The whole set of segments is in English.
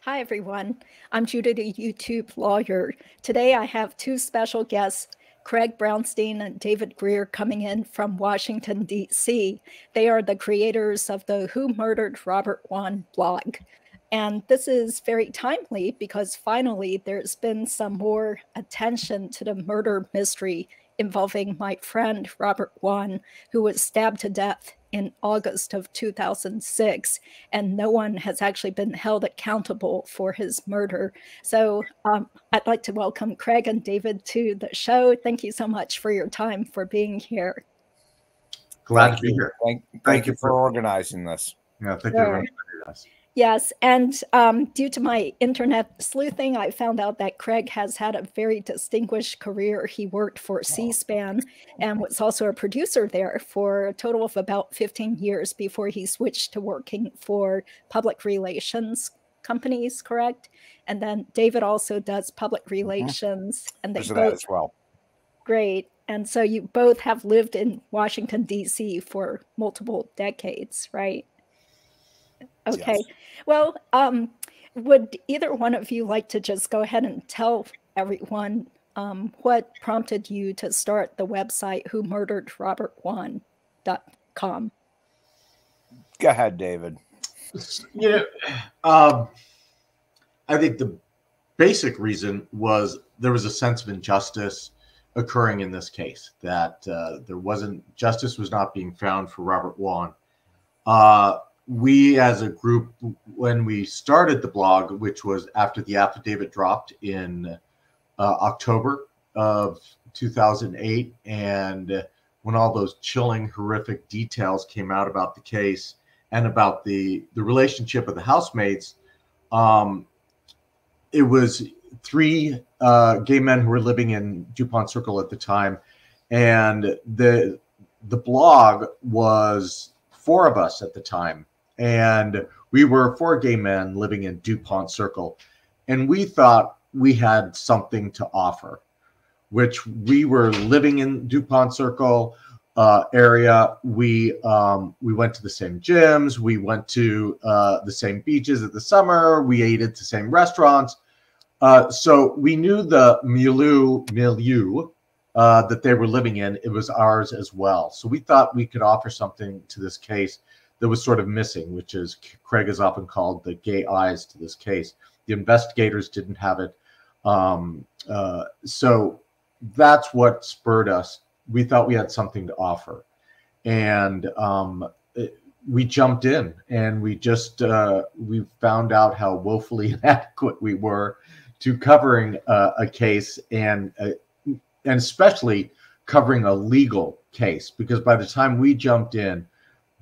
Hi, everyone. I'm Judah, the YouTube lawyer. Today, I have two special guests, Craig Brownstein and David Greer, coming in from Washington, D.C. They are the creators of the Who Murdered Robert Wone blog. And this is very timely because finally there's been some more attention to the murder mystery involving my friend Robert Wone, who was stabbed to death in August of 2006, and no one has actually been held accountable for his murder. So I'd like to welcome Craig and David to the show. Thank you so much for your time, for being here. Glad to be here. Thank you for organizing this. Yeah, thank you for inviting us. Yes, and due to my internet sleuthing, I found out that Craig has had a very distinguished career. He worked for C-SPAN and was also a producer there for a total of about 15 years before he switched to working for public relations companies, correct? And then David also does public relations. And they both, that as well. Great. And so you both have lived in Washington, D.C. for multiple decades, right? Okay. Yes. Well, would either one of you like to just go ahead and tell everyone what prompted you to start the website whomurderedrobertwone.com? Go ahead, David. I think the basic reason was there was a sense of injustice occurring in this case, that justice was not being found for Robert Wone. We as a group, when we started the blog, which was after the affidavit dropped in October of 2008, and when all those chilling, horrific details came out about the case and about the relationship of the housemates, it was three gay men who were living in DuPont Circle at the time, and the blog was four of us at the time. And we were four gay men living in DuPont Circle. And we thought we had something to offer, which we were living in DuPont Circle area. We went to the same gyms. We went to the same beaches at the summer. We ate at the same restaurants. So we knew the milieu that they were living in. It was ours as well. So we thought we could offer something to this case that was sort of missing, which is Craig is often called the gay eyes to this case. The investigators didn't have it. So that's what spurred us. We thought we had something to offer. And we jumped in, and we just, we found out how woefully inadequate we were to covering a case, and especially covering a legal case, because by the time we jumped in,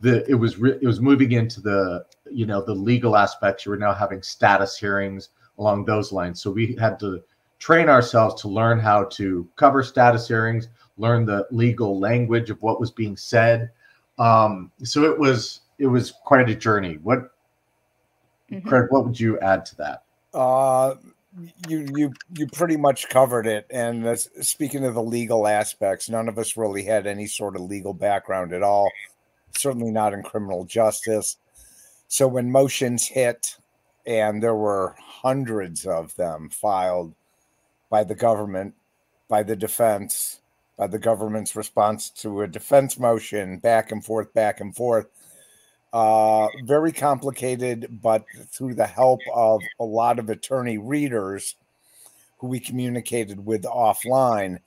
it was moving into the legal aspects. You were now having status hearings along those lines. So we had to train ourselves to learn how to cover status hearings, learn the legal language of what was being said. So it was quite a journey. Craig, what would you add to that? You pretty much covered it. And speaking of the legal aspects, none of us really had any sort of legal background at all. Certainly not in criminal justice. So when motions hit, and there were hundreds of them filed by the government, by the defense, by the government's response to a defense motion, back and forth, very complicated, but through the help of a lot of attorney readers who we communicated with offline,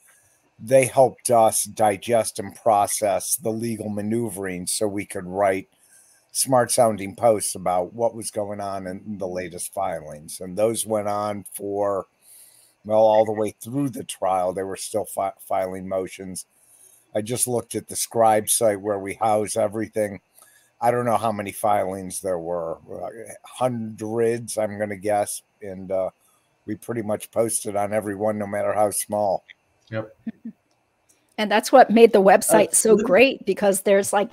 they helped us digest and process the legal maneuvering so we could write smart sounding posts about what was going on in the latest filings. And those went on for, well, all the way through the trial. They were still filing motions. I just looked at the Scribe site where we house everything. I don't know how many filings there were, hundreds, I'm going to guess. And we pretty much posted on every one, no matter how small. Yep. And that's what made the website so great, because there's like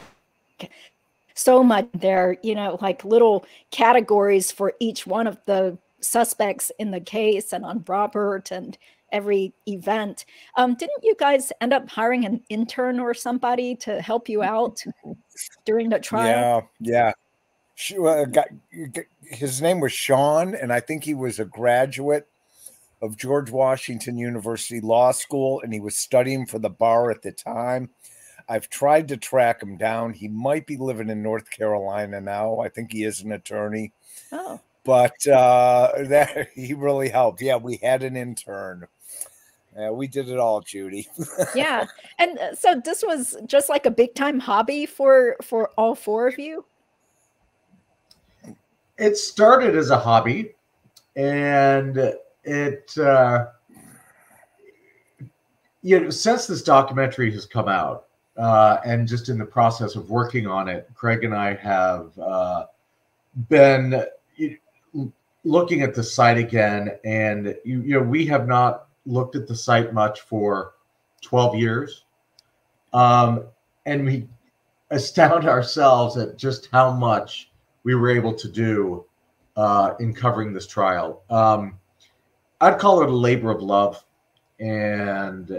so much there, like little categories for each one of the suspects in the case and on Robert and every event. Didn't you guys end up hiring an intern or somebody to help you out during the trial? Yeah. His name was Sean, and I think he was a graduate of George Washington University Law School, and he was studying for the bar at the time. I've tried to track him down. He might be living in North Carolina now. I think he is an attorney. Oh. But that he really helped. Yeah, we had an intern. We did it all, Judy. Yeah. And so this was just like a big time hobby for all four of you? It started as a hobby, and it, since this documentary has come out, and just in the process of working on it, Craig and I have been looking at the site again, and we have not looked at the site much for 12 years, and we astound ourselves at just how much we were able to do in covering this trial. I'd call it a labor of love, and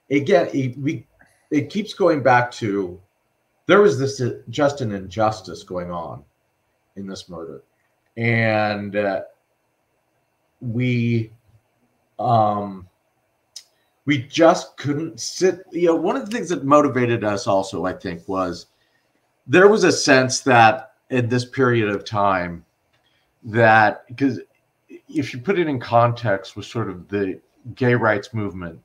again, it keeps going back to, there was this just an injustice going on in this murder, and we just couldn't sit. One of the things that motivated us also, I think, was there was a sense that in this period of time, that, because if you put it in context with sort of the gay rights movement,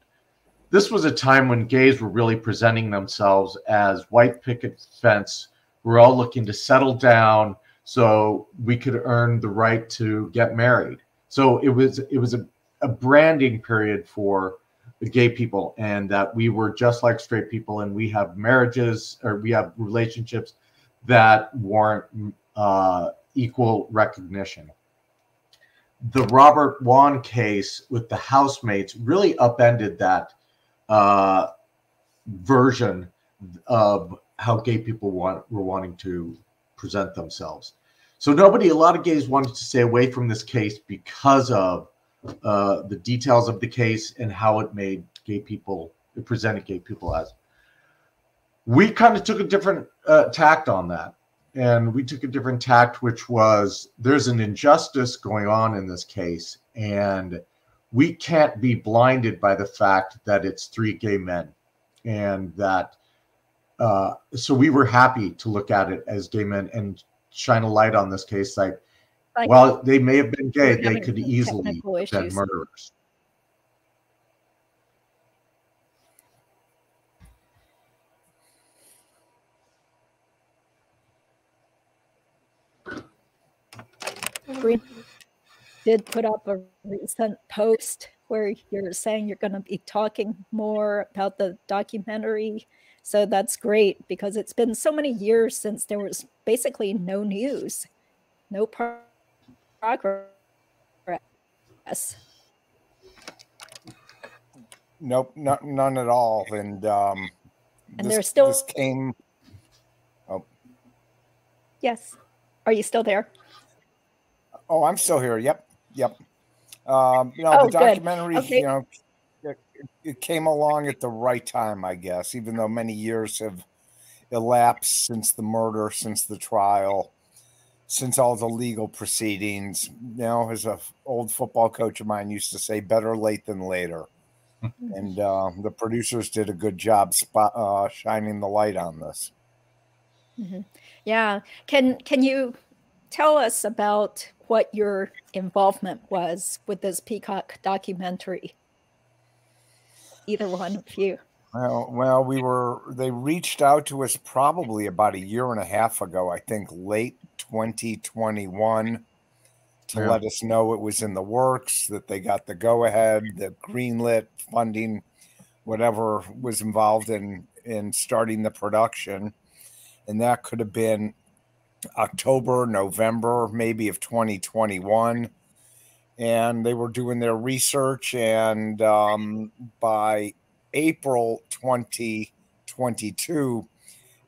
this was a time when gays were really presenting themselves as white picket fence. We're all looking to settle down so we could earn the right to get married. So it was a branding period for the gay people, and that we were just like straight people, and we have marriages, or we have relationships that warrant equal recognition. The Robert Wone case with the housemates really upended that version of how gay people were wanting to present themselves. So a lot of gays wanted to stay away from this case because of the details of the case and how it made gay people, it presented gay people as. We kind of took a different tact on that. And we took a different tact, which was, there's an injustice going on in this case, and we can't be blinded by the fact that it's three gay men. And that, so we were happy to look at it as gay men and shine a light on this case. Like while they may have been gay, they could easily have been murderers. Green did put up a recent post where you're saying you're going to be talking more about the documentary. So that's great, because it's been so many years since there was basically no news, no progress. Nope, none at all. And there's still this came. Oh, yes. Are you still there? Oh, I'm still here. Yep. The documentary, okay. It came along at the right time, I guess, even though many years have elapsed since the murder, since the trial, since all the legal proceedings. As an old football coach of mine used to say, better late than later. And the producers did a good job shining the light on this. Mm-hmm. Yeah. Can you tell us about what your involvement was with this Peacock documentary? Either one of you. Well, they reached out to us probably about a year and a half ago, I think late 2021, to let us know it was in the works, that they got the go-ahead, the greenlit funding, whatever was involved in starting the production. And that could have been October, November, maybe of 2021. And they were doing their research, and by April 2022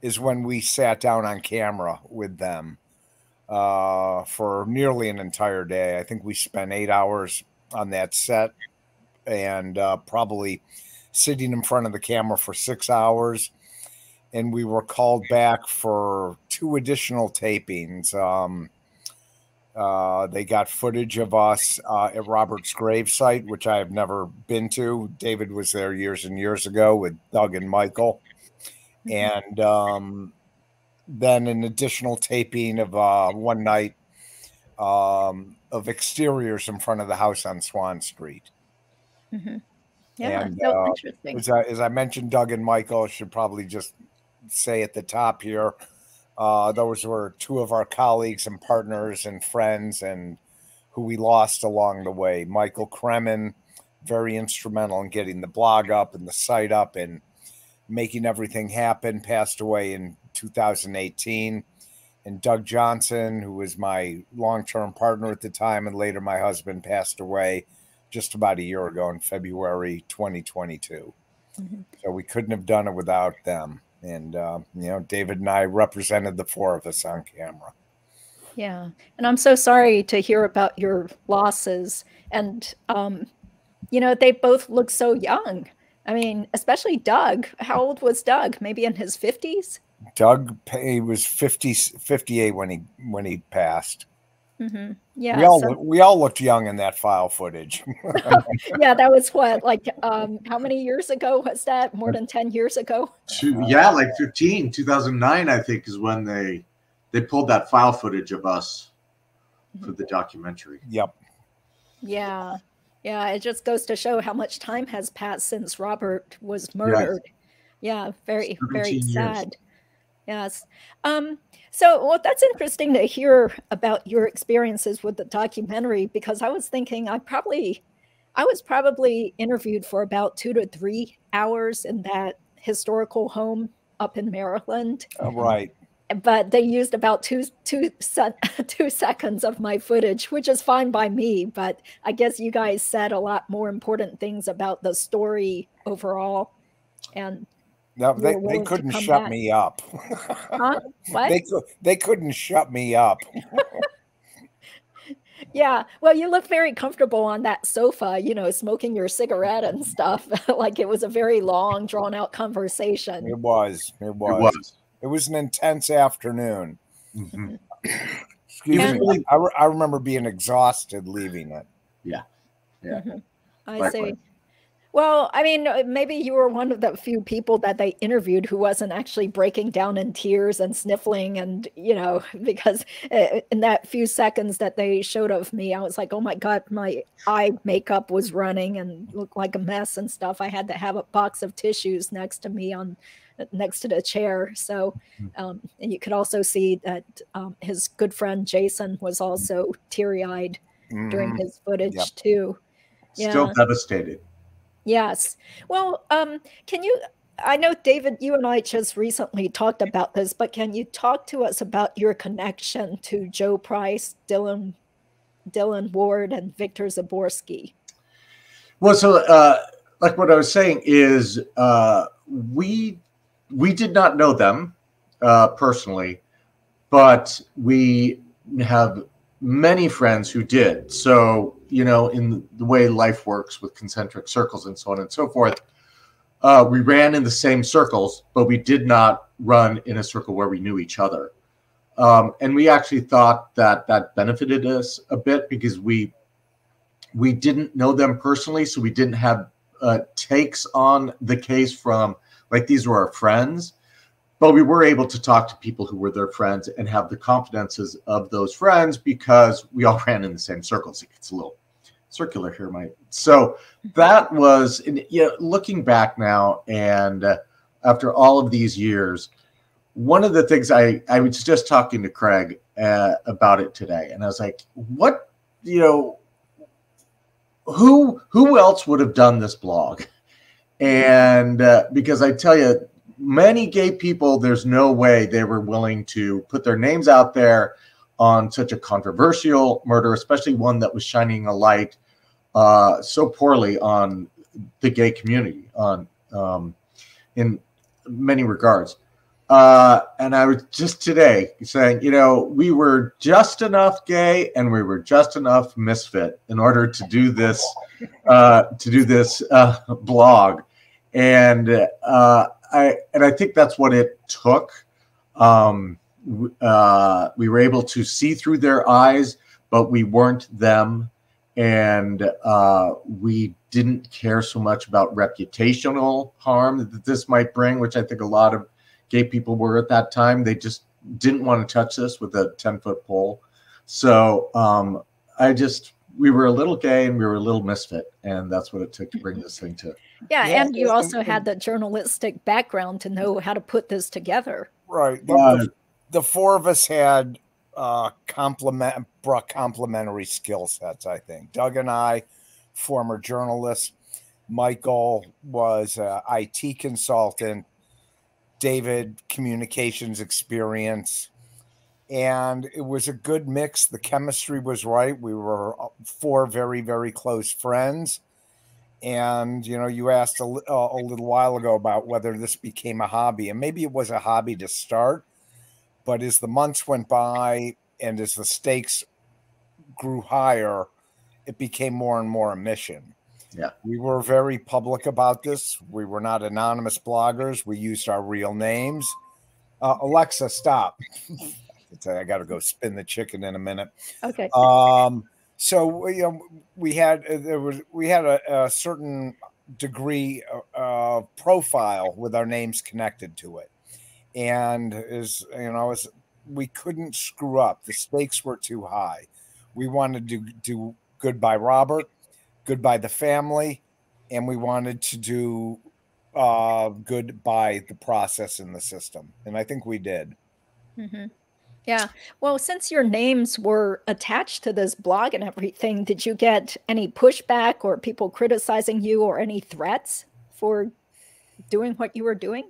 is when we sat down on camera with them for nearly an entire day. I think we spent 8 hours on that set, and probably sitting in front of the camera for 6 hours. and we were called back for 2 additional tapings. They got footage of us at Robert's gravesite, which I have never been to. David was there years and years ago with Doug and Michael. And then an additional taping of one night of exteriors in front of the house on Swann Street. Yeah, and, so interesting. As I mentioned, Doug and Michael, I should probably just say at the top here, those were 2 of our colleagues and partners and friends and who we lost along the way. Michael Kremen, very instrumental in getting the blog up and the site up and making everything happen, passed away in 2018. And Doug Johnson, who was my long-term partner at the time and later my husband, passed away just about a year ago in February 2022. So we couldn't have done it without them. And, David and I represented the 4 of us on camera. Yeah. And I'm so sorry to hear about your losses. And, they both look so young. I mean, especially Doug. How old was Doug? Maybe in his 50s? Doug, he was 58 when he passed. Yeah, we all looked young in that file footage. Yeah, that was what, like, how many years ago was that? More than 10 years ago? Yeah, like 15. 2009, I think, is when they pulled that file footage of us for the documentary. Yep. Yeah. Yeah, it just goes to show how much time has passed since Robert was murdered. Yes. Yeah, very, very sad. Yes. So, that's interesting to hear about your experiences with the documentary, because I was thinking I was probably interviewed for about 2 to 3 hours in that historical home up in Maryland. Oh, right. But they used about two seconds of my footage, which is fine by me. But I guess you guys said a lot more important things about the story overall. And no, they couldn't shut me up. Huh? What? They couldn't shut me up. Yeah. Well, you look very comfortable on that sofa, smoking your cigarette and stuff. Like it was a very long, drawn out conversation. It was. It was an intense afternoon. Excuse me. I remember being exhausted leaving it. Yeah. I see. Well, I mean, maybe you were one of the few people that they interviewed who wasn't actually breaking down in tears and sniffling. And, because in that few seconds that they showed of me, I was like, oh my God, my eye makeup was running and looked like a mess and stuff. I had to have a box of tissues next to me next to the chair. So, and you could also see that his good friend Jason was also teary-eyed during his footage too. Yeah. Still devastated. Yes. Well, I know, David, you and I just recently talked about this, but can you talk to us about your connection to Joe Price, Dylan Ward, and Victorzaborski? Well, so like what I was saying is we did not know them personally, but we have many friends who did. So, in the way life works with concentric circles and so on and so forth, we ran in the same circles, but we did not run in a circle where we knew each other. And we actually thought that benefited us a bit because we didn't know them personally, so we didn't have takes on the case from, like, these were our friends. But we were able to talk to people who were their friends and have the confidences of those friends because we all ran in the same circles. It's a little circular here, Mike. So that was, looking back now and after all of these years, one of the things I was just talking to Craig about it today, and I was like, what, who else would have done this blog? And because I tell you, many gay people, there's no way they were willing to put their names out there on such a controversial murder, especially one that was shining a light so poorly on the gay community in many regards. And I was just today saying, we were just enough gay and we were just enough misfit in order to do this blog. And I think that's what it took. We were able to see through their eyes, but we weren't them. And we didn't care so much about reputational harm that this might bring, which I think a lot of gay people were at that time. They just didn't want to touch this with a 10-foot pole. So we were a little gay and we were a little misfit, and that's what it took to bring this thing to. Yeah, and you also had the journalistic background to know how to put this together. Right. The four of us had complementary skill sets, I think. Doug and I, former journalists. Michael was an IT consultant. David, communications experience. And it was a good mix. The chemistry was right. We were four very, very close friends. And, you know, you asked a little while ago about whether this became a hobby. And maybe it was a hobby to start. But as the months went by and as the stakes grew higher, it became more and more a mission. Yeah. We were very public about this. We were not anonymous bloggers. We used our real names. Alexa, stop. I got to go spin the chicken in a minute. Okay. So, you know, we had a certain degree of profile with our names connected to it. And we couldn't screw up. The stakes were too high. We wanted to do good by Robert, good by the family, and we wanted to do good by the process in the system. And I think we did. Mm-hmm. Yeah. Well, since your names were attached to this blog and everything, did you get any pushback or people criticizing you or any threats for doing what you were doing?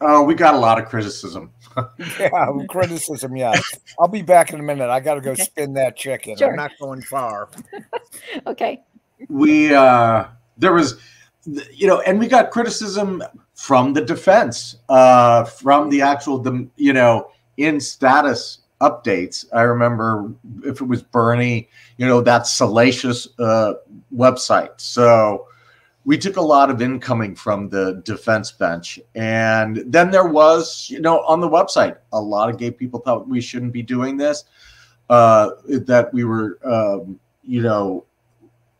Oh, we got a lot of criticism. Yeah, criticism, yes. I'll be back in a minute. I got to go spin that chicken. Sure. I'm not going far. Okay. There was, you know, and we got criticism from the defense, from the actual, in status updates. I remember if it was Bernie, you know, that salacious website. So we took a lot of incoming from the defense bench. And then there was, you know, on the website, a lot of gay people thought we shouldn't be doing this, that we were,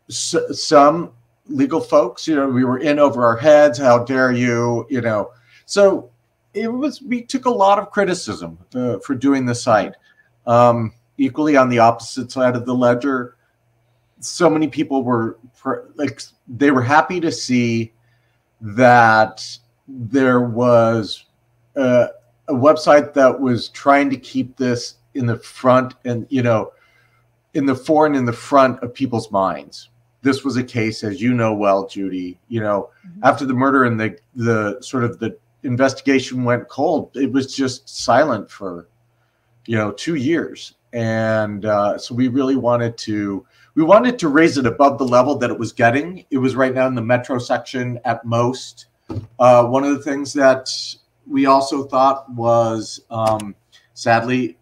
some legal folks, you know, we were in over our heads. How dare you, you know? So we took a lot of criticism for doing the site. Equally on the opposite side of the ledger, so many people were they were happy to see that there was a website that was trying to keep this in the front and, you know, in the fore and in the front of people's minds. This was a case, as you know well, Judy, you know, after the murder and the sort of the investigation went cold, it was just silent for, 2 years. And so we really wanted to raise it above the level that it was getting. It was right now in the metro section at most. One of the things that we also thought was, sadly,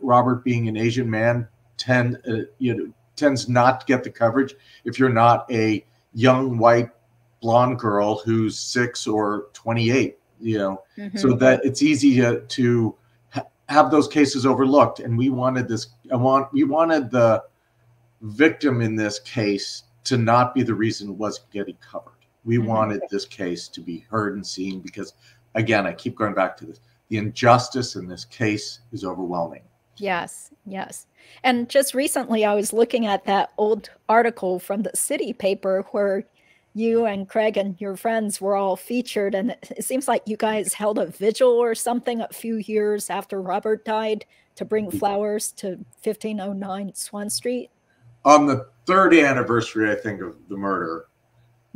Robert being an Asian man tends not to get the coverage if you're not a young white blonde girl who's 6 or 28, so that it's easy to have those cases overlooked. And we wanted the victim in this case to not be the reason it wasn't getting covered. We wanted this case to be heard and seen because, again, I keep going back to this. The injustice in this case is overwhelming. Yes, yes. And just recently, I was looking at that old article from the city paper where you and Craig and your friends were all featured. And it seems like you guys held a vigil or something a few years after Robert died to bring flowers to 1509 Swann Street. On the 3rd anniversary, I think, of the murder,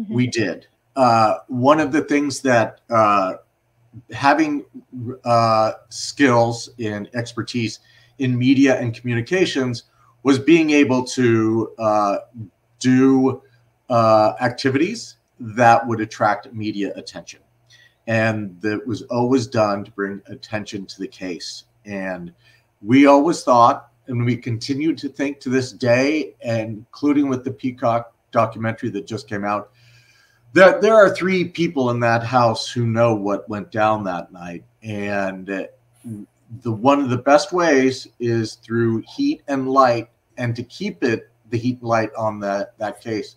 we did. One of the things that having skills and expertise in media and communications was being able to do activities that would attract media attention. And that was always done to bring attention to the case. And we always thought, and we continue to think to this day, and including with the Peacock documentary that just came out, There are three people in that house who know what went down that night, and one of the best ways is through heat and light, and to keep the heat and light on that case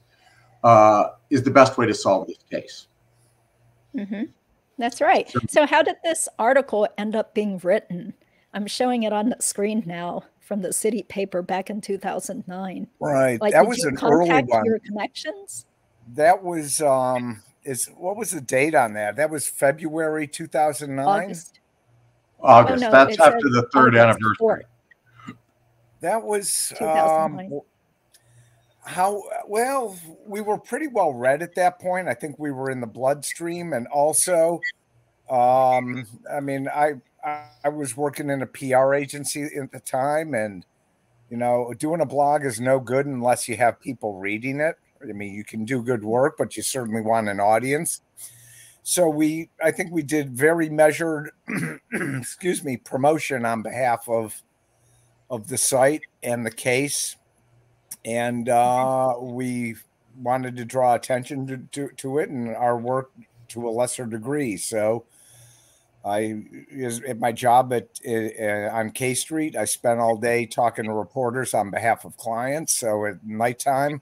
is the best way to solve this case. Mm-hmm. That's right. So how did this article end up being written? I'm showing it on the screen now from the city paper back in 2009. Right. Like, that did was you an early contact one. your connections? That was what was the date on that? That was February 2009. August. August. Oh, no, that's after the third anniversary. 4th. That was 2009. well, we were pretty well read at that point. I think we were in the bloodstream, and also I mean, I was working in a PR agency at the time, and doing a blog is no good unless you have people reading it. I mean, you can do good work, but you certainly want an audience. So I think we did very measured, excuse me, promotion on behalf of the site and the case. And we wanted to draw attention to it and our work to a lesser degree. So at my job on K Street, I spent all day talking to reporters on behalf of clients. So at nighttime,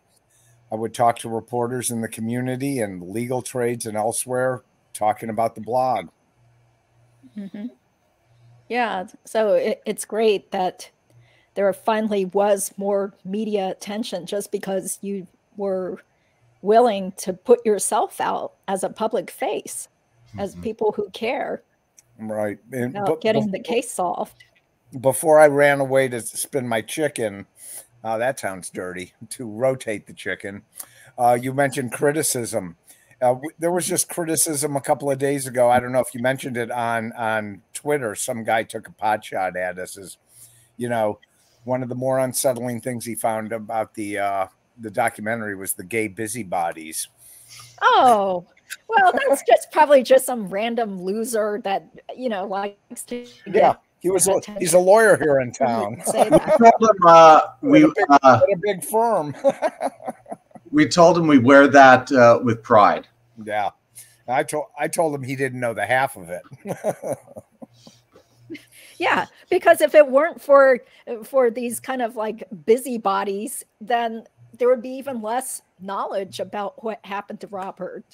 I would talk to reporters in the community and legal trades and elsewhere talking about the blog. Mm-hmm. Yeah. So it's great that there finally was more media attention just because you were willing to put yourself out as a public face, as people who care. Right. About getting the case solved. Before I ran away to spin my chicken, that sounds dirty, to rotate the chicken. You mentioned criticism. There was just criticism a couple of days ago. I don't know if you mentioned it on Twitter. Some guy took a pot shot at us as, one of the more unsettling things he found about the documentary was the gay busybodies. Oh, well, that's just probably just some random loser that, likes to get he's a lawyer here in town. We a big firm. We told him we wear that with pride. Yeah. I told him he didn't know the half of it. Yeah, because if it weren't for these kind of like busybodies, then there would be even less knowledge about what happened to Robert.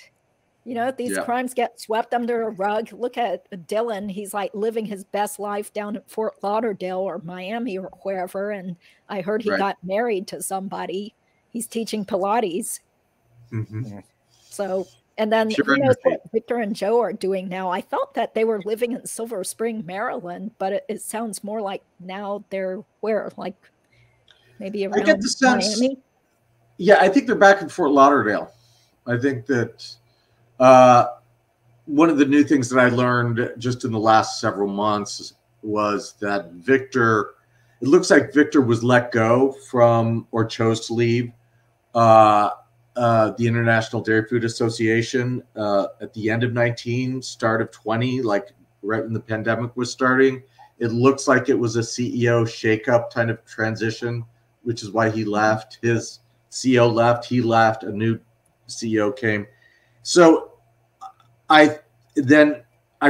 These crimes get swept under a rug. Look at Dylan. He's like living his best life down at Fort Lauderdale or Miami or wherever. And I heard he got married to somebody. He's teaching Pilates. Mm-hmm. So, and then who knows what Victor and Joe are doing now. I thought that they were living in Silver Spring, Maryland, but it sounds more like now they're where? Like maybe around I get the sense, Miami? Yeah, I think they're back in Fort Lauderdale. I think that one of the new things that I learned just in the last several months was that Victor, it looks like Victor was let go from or chose to leave the International Dairy Food Association at the end of 19, start of 20, like right when the pandemic was starting. It looks like it was a CEO shakeup kind of transition, which is why he left. His CEO left, he left, a new CEO came. So I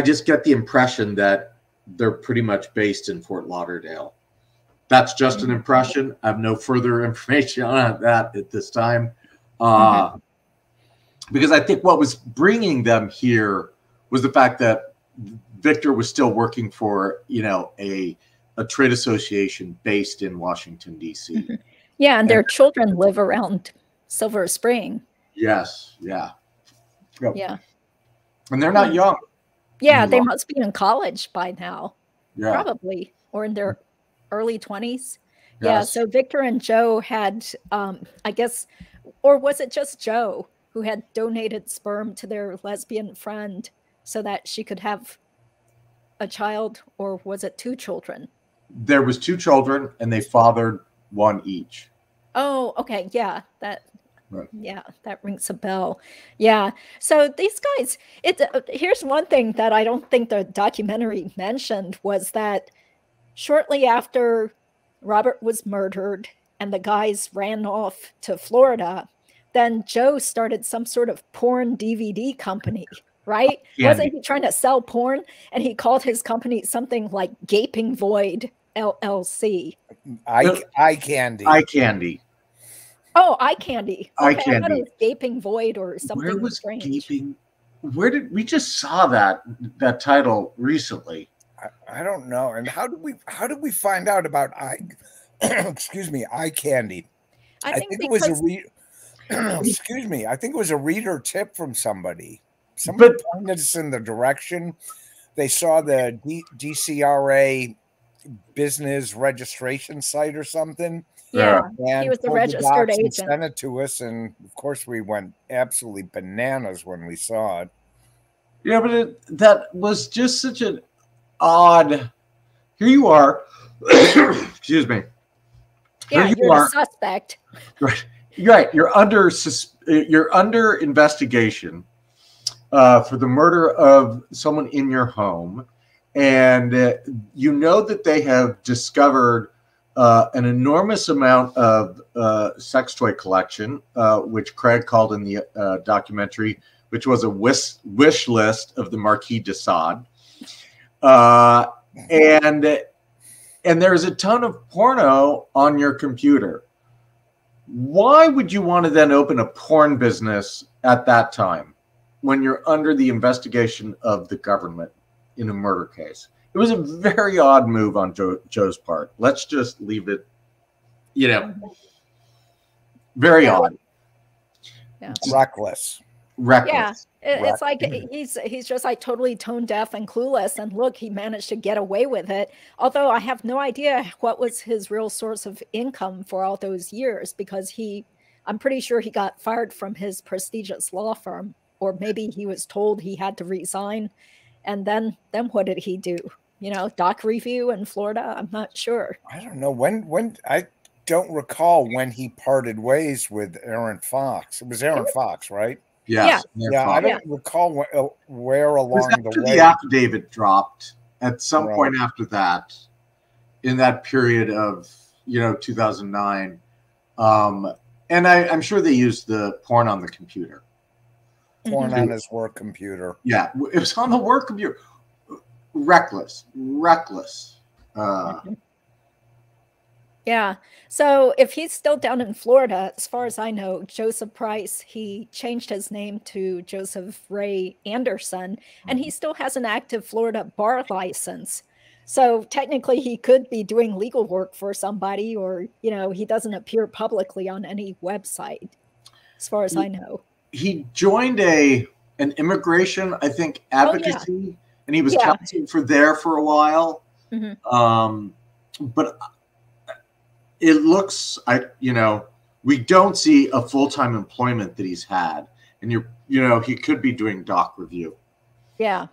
just get the impression that they're pretty much based in Fort Lauderdale. That's just an impression. I have no further information on that at this time. Because I think what was bringing them here was the fact that Victor was still working for, a trade association based in Washington, D.C. Mm-hmm. Yeah, and their children live around Silver Spring. Yes, yeah. Yeah. And they're not young. Yeah, they must be in college by now. Yeah. Probably, or in their early 20s. Yes. Yeah, so Victor and Joe had, I guess, or was it just Joe who had donated sperm to their lesbian friend so that she could have a child, or was it 2 children? There was 2 children, and they fathered 1 each. Oh, okay. Yeah, that rings a bell. Yeah. So these guys, here's one thing that I don't think the documentary mentioned was that shortly after Robert was murdered and the guys ran off to Florida, then Joe started some sort of porn DVD company, right? Candy. Wasn't he trying to sell porn? And he called his company something like Gaping Void LLC. Eye Candy. Eye Candy. Oh, Eye Candy. Eye Okay, I thought it Candy. was Gaping Void or something. Where was strange. Gaping? Where did we just saw that title recently? I don't know. And how did we find out about excuse me, Eye Candy? I think it was excuse me. I think it was a reader tip from somebody. Somebody pointed us in the direction. They saw the DCRA business registration site or something. Yeah, and he was the registered agent. Sent it to us, and of course we went absolutely bananas when we saw it. Yeah, but that was just such an odd. Here you are. Excuse me. Yeah, you're a suspect. Right. You're under investigation for the murder of someone in your home, and you know that they have discovered an enormous amount of sex toy collection, which Craig called in the documentary, which was a wish list of the Marquis de Sade. And there's a ton of porno on your computer. Why would you want to then open a porn business at that time when you're under the investigation of the government in a murder case? It was a very odd move on Joe's part. Let's just leave it, very odd. Yeah. Reckless. Yeah, it's like he's just like totally tone deaf and clueless. And look, he managed to get away with it. Although I have no idea what was his real source of income for all those years, because I'm pretty sure he got fired from his prestigious law firm, or maybe he was told he had to resign. And then what did he do? Doc review in Florida? I'm not sure. I don't know when I don't recall when he parted ways with Aaron Fox. It was Aaron Fox, right? Yes. Yeah. I don't recall where along the way the affidavit dropped at some point after that, in that period of 2009. And I'm sure they used the porn on the computer. Porn on his work computer. Yeah, it was on the work computer. Reckless. Yeah. So if he's still down in Florida, as far as I know, Joseph Price, he changed his name to Joseph Ray Anderson, and he still has an active Florida bar license. So technically he could be doing legal work for somebody, or, he doesn't appear publicly on any website, as far as I know. He joined an immigration, I think, advocacy, and he was counsel for a while. But it looks, we don't see a full-time employment that he's had, and he could be doing doc review. Yeah,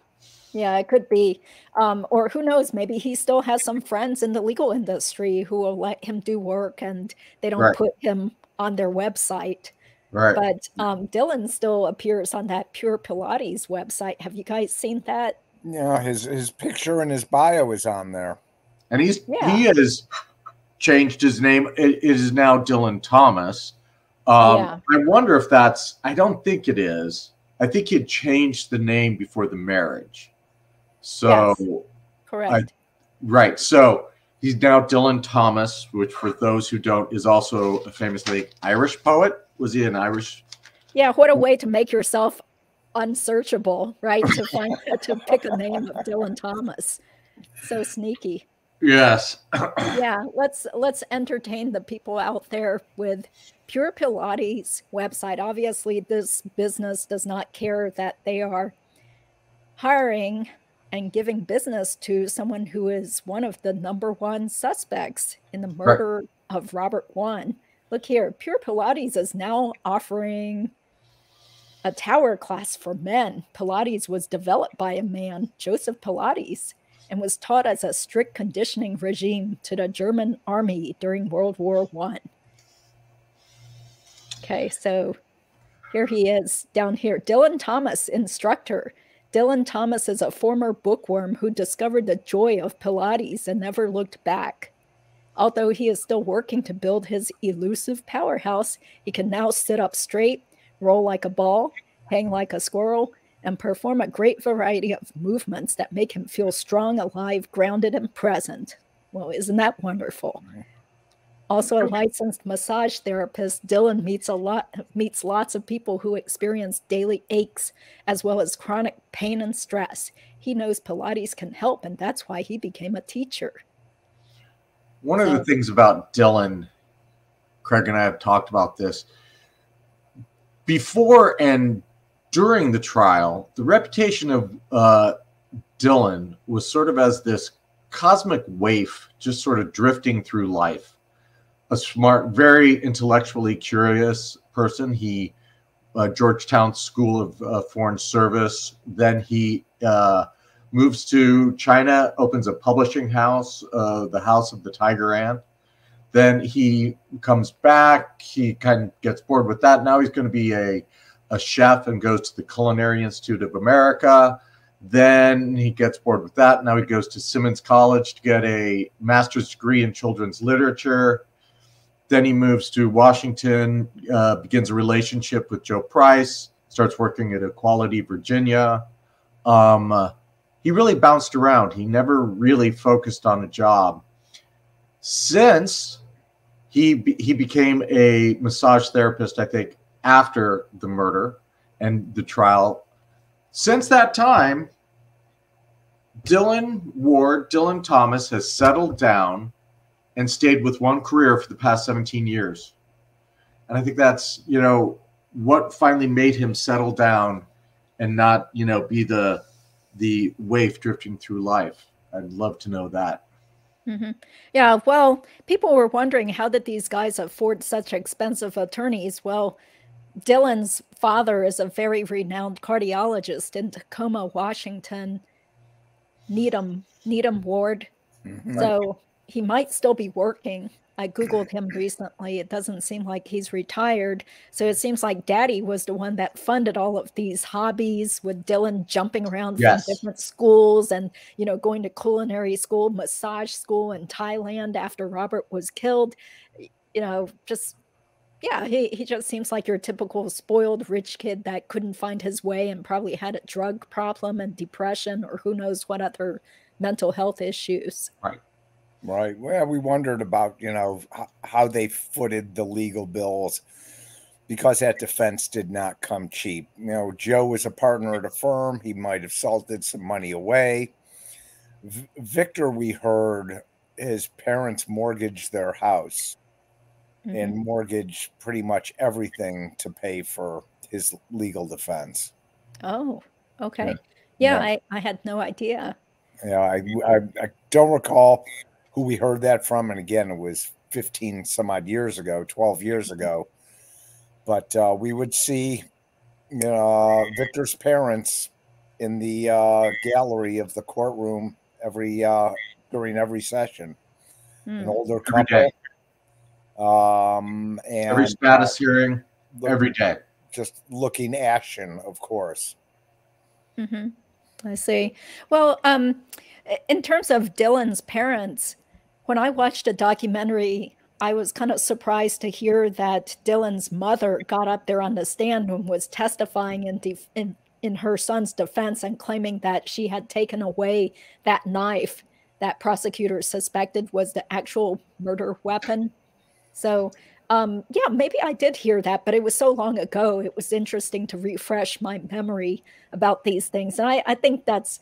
it could be, or who knows? Maybe he still has some friends in the legal industry who will let him do work, and they don't put him on their website. Right. But Dylan still appears on that Pure Pilates website. Have you guys seen that? Yeah, his picture and his bio is on there, and he has changed his name. It is now Dylan Thomas. I wonder if that's. I don't think it is. I think he had changed the name before the marriage. So correct. Right. So he's now Dylan Thomas, which for those who don't is also a famously Irish poet. Was he an Irish? Yeah. What a way to make yourself unsearchable, right? To pick a name of Dylan Thomas. So sneaky. Yes. Yeah. Let's entertain the people out there with Pure Pilates website. Obviously, this business does not care that they are hiring and giving business to someone who is one of the #1 suspects in the murder of Robert Wone. Look here, Pure Pilates is now offering a tower class for men. Pilates was developed by a man, Joseph Pilates, and was taught as a strict conditioning regime to the German army during World War I. Okay, so here he is down here. Dylan Thomas, instructor. Dylan Thomas is a former bookworm who discovered the joy of Pilates and never looked back. Although he is still working to build his elusive powerhouse, he can now sit up straight, roll like a ball, hang like a squirrel, and perform a great variety of movements that make him feel strong, alive, grounded, and present. Well, isn't that wonderful? Also a licensed massage therapist, Dylan meets lots of people who experience daily aches as well as chronic pain and stress. He knows Pilates can help, and that's why he became a teacher. One of the things about Dylan, Craig and I have talked about this, before and during the trial, the reputation of Dylan was sort of as this cosmic waif, just sort of drifting through life. A smart, very intellectually curious person. He Georgetown School of Foreign Service. Then he moves to China, opens a publishing house, the House of the Tiger Ant. Then he comes back. He kind of gets bored with that. Now he's going to be a chef and goes to the Culinary Institute of America. Then he gets bored with that. Now he goes to Simmons College to get a master's degree in children's literature. Then he moves to Washington, begins a relationship with Joe Price, starts working at Equality, Virginia. He really bounced around. He never really focused on a job. Since he became a massage therapist, I think, after the murder and the trial. Since that time, Dylan Thomas has settled down and stayed with one career for the past 17 years. And I think that's, what finally made him settle down and not, be the waif drifting through life. I'd love to know that. Mm-hmm. Yeah, well, people were wondering, how did these guys afford such expensive attorneys? Well, Dylan's father is a very renowned cardiologist in Tacoma, Washington, Needham Ward. Mm-hmm. So he might still be working. I Googled him recently. It doesn't seem like he's retired. So it seems like Daddy was the one that funded all of these hobbies, with Dylan jumping around from different schools and, going to culinary school, massage school in Thailand after Robert was killed. He just seems like your typical spoiled rich kid that couldn't find his way and probably had a drug problem and depression, or who knows what other mental health issues. Right. Well, we wondered about, how they footed the legal bills, because that defense did not come cheap. Joe was a partner at a firm. He might have salted some money away. Victor, we heard his parents mortgaged their house and mortgaged pretty much everything to pay for his legal defense. Oh, okay. Yeah. I had no idea. Yeah, I don't recall who we heard that from. And again, it was 15 some odd years ago, 12 years ago. But we would see Victor's parents in the gallery of the courtroom during every session. An older couple. And every status hearing, every day. Just looking ashen, of course. Mm-hmm. I see. Well, in terms of Dylan's parents, when I watched a documentary, I was kind of surprised to hear that Dylan's mother got up there on the stand and was testifying in her son's defense and claiming that she had taken away that knife that prosecutors suspected was the actual murder weapon. So, maybe I did hear that, but it was so long ago. It was interesting to refresh my memory about these things. And I think that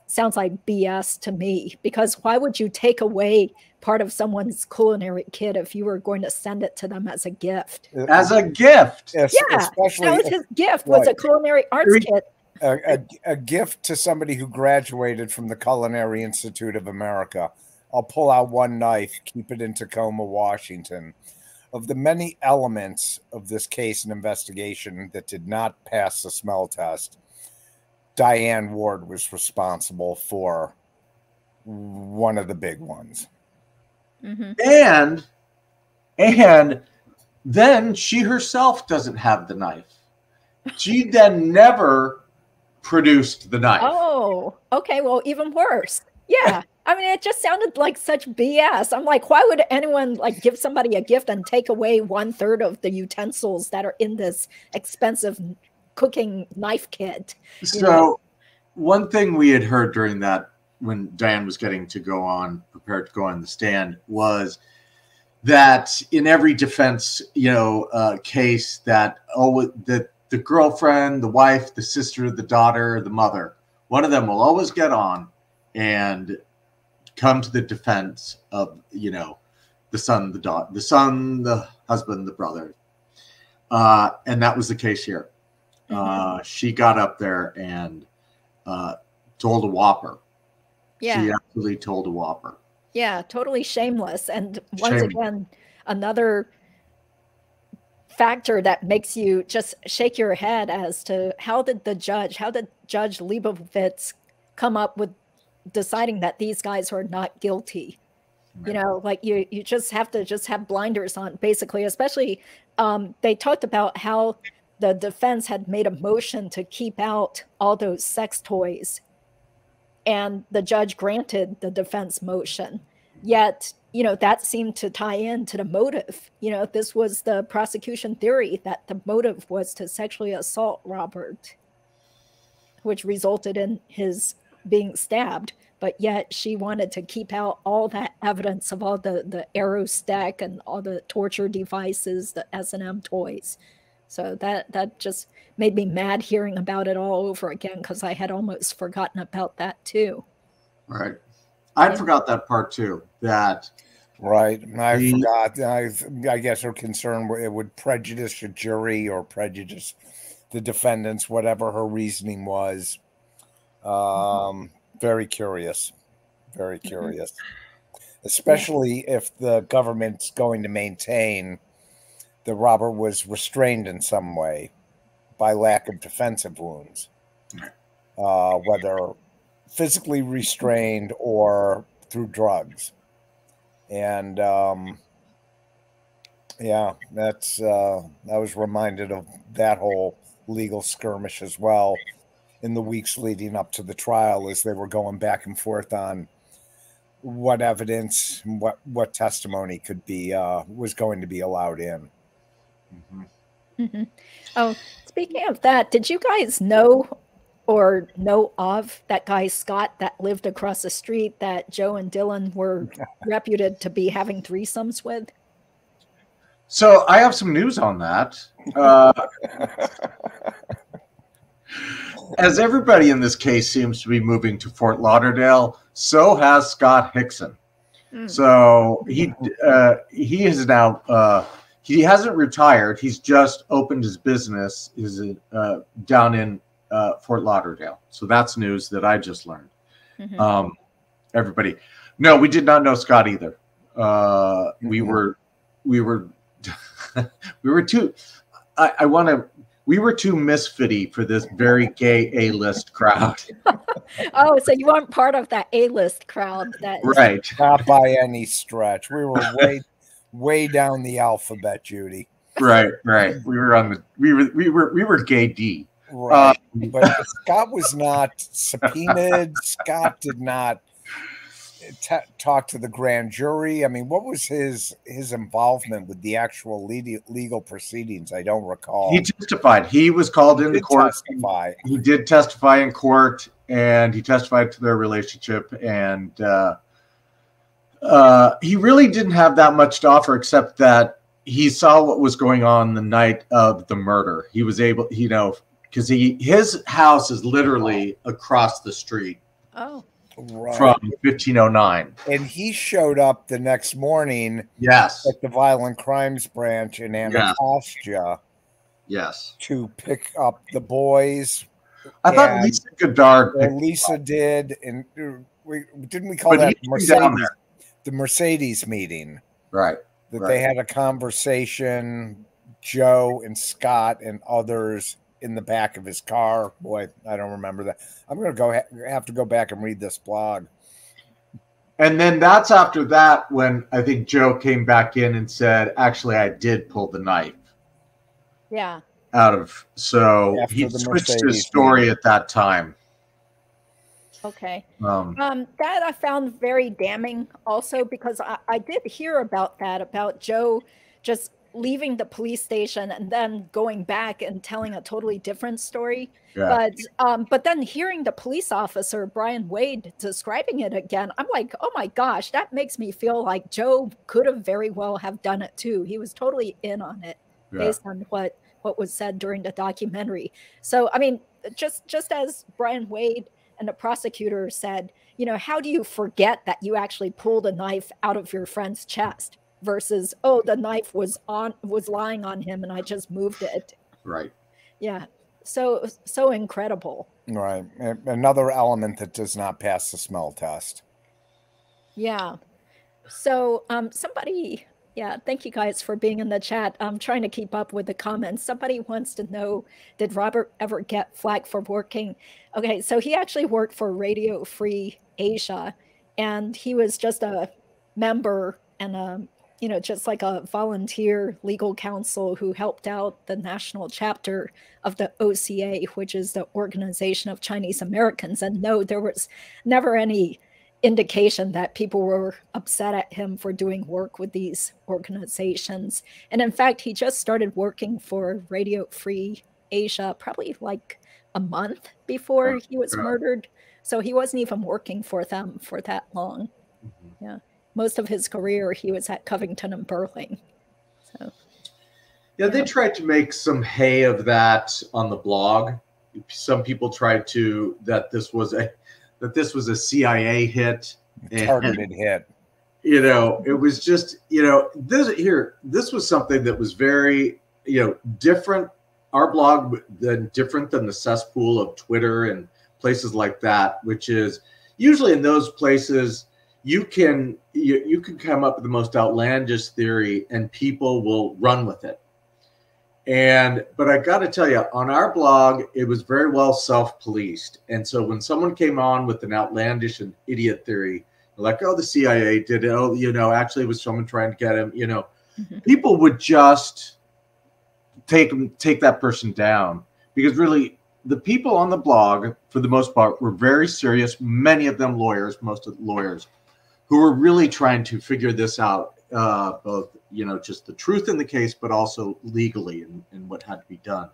sounds like BS to me, because why would you take away part of someone's culinary kit if you were going to send it to them as a gift? As a gift? Yeah, that was his gift, was a culinary arts kit. A gift to somebody who graduated from the Culinary Institute of America. I'll pull out one knife, keep it in Tacoma, Washington. Of the many elements of this case and investigation that did not pass the smell test, Diane Ward was responsible for one of the big ones. Mm-hmm. And then she herself doesn't have the knife. She then never produced the knife. Oh, okay. Well, even worse. Yeah. I mean, it just sounded like such BS. I'm like, why would anyone like give somebody a gift and take away 1/3 of the utensils that are in this expensive cooking knife kit? So one thing we had heard during that, when Diane was getting to go on, prepared to go on the stand, was that in every defense, case, that the girlfriend, the wife, the sister, the daughter, the mother, one of them will always get on and come to the defense of, the son, the daughter, the son, the husband, the brother. And that was the case here. She got up there and told a whopper. Yeah. She absolutely told a whopper. Yeah, totally shameless. And once again, another factor that makes you just shake your head as to how did Judge Leibovitz come up with deciding that these guys are not guilty? Right. Like you just have to have blinders on, basically, especially they talked about how the defense had made a motion to keep out all those sex toys, and the judge granted the defense motion. Yet, that seemed to tie into the motive. This was the prosecution theory, that the motive was to sexually assault Robert, which resulted in his being stabbed. But yet she wanted to keep out all that evidence of all the arrow stack and all the torture devices, the S&M toys. So that just made me mad hearing about it all over again, because I had almost forgotten about that too. Right. I forgot that part too. That right. I forgot. I guess her concern it would prejudice a jury or prejudice the defendants, whatever her reasoning was. Very curious. Very curious. Especially if the government's going to maintain that Robert was restrained in some way by lack of defensive wounds, whether physically restrained or through drugs. And yeah, I was reminded of that whole legal skirmish as well in the weeks leading up to the trial, as they were going back and forth on what evidence, what testimony could be was going to be allowed in. Oh, speaking of that, did you guys know of that guy Scott that lived across the street that Joe and Dylan were reputed to be having threesomes with? So I have some news on that. As everybody in this case seems to be moving to Fort Lauderdale, so has Scott Hixon. So he is now he hasn't retired. He's just opened his business down in Fort Lauderdale. So that's news that I just learned. Everybody, no, we did not know Scott either. We were too. We were too misfitty for this very gay A-list crowd. Oh, so you weren't part of that A-list crowd, right? Not by any stretch. We were way down the alphabet, Judy. Right. We were gay D. Right. But Scott was not subpoenaed. Scott did not talk to the grand jury. I mean, what was his involvement with the actual legal proceedings? I don't recall. He testified. He was called into court. He did testify in court, and he testified to their relationship. And he really didn't have that much to offer, except that he saw what was going on the night of the murder. He was able, because his house is literally across the street. Oh. Right. From 1509. And he showed up the next morning. Yes. At the Violent Crimes Branch in Anacostia. Yes. To pick up the boys. I thought Lisa Goddard. Lisa did. And didn't we call that the Mercedes meeting? Right. That they had a conversation, Joe and Scott and others, in the back of his car. Boy, I don't remember that. I'm going to have to go back and read this blog. And then that's after that when I think Joe came back in and said, actually, I did pull the knife. Yeah. So he switched his story at that time. Okay. Um, That I found very damning also, because I did hear about that, about Joe just leaving the police station and then going back and telling a totally different story. yeah, But then hearing the police officer, Brian Wade, describing it again, I'm like, oh my gosh, that makes me feel like Joe could have very well have done it too. He was totally in on it yeah, based on what was said during the documentary. So, I mean, just as Brian Wade and the prosecutor said, you know, how do you forget that you actually pulled a knife out of your friend's chest versus, oh, the knife was lying on him and I just moved it. right. Yeah. So incredible. Right. Another element that does not pass the smell test. Yeah. So somebody, yeah, thank you guys for being in the chat. I'm trying to keep up with the comments. Somebody wants to know, did Robert ever get flack for working? Okay, so he actually worked for Radio Free Asia, and he was just a member and you know, just like a volunteer legal counsel who helped out the national chapter of the OCA, which is the Organization of Chinese Americans. And no, there was never any indication that people were upset at him for doing work with these organizations. And in fact, he just started working for Radio Free Asia probably like a month before he was murdered. So he wasn't even working for them for that long. Yeah. Most of his career, he was at Covington and Burling. So, yeah, they tried to make some hay of that on the blog. Some people tried to that this was a CIA hit, Targeted hit. You know, it was just, you know, this was something that was very, you know, different. Our blog different than the cesspool of Twitter and places like that, which is usually in those places you can come up with the most outlandish theory and people will run with it. But I got to tell you, on our blog, it was very well self-policed. And so when someone came on with an outlandish and idiot theory, like, oh, the CIA did it. Oh, you know, actually it was someone trying to get him, you know, people would just take that person down, because really the people on the blog, for the most part, were very serious. Many of them lawyers, most of the lawyers, who were really trying to figure this out, both, you know, just the truth in the case, but also legally and what had to be done.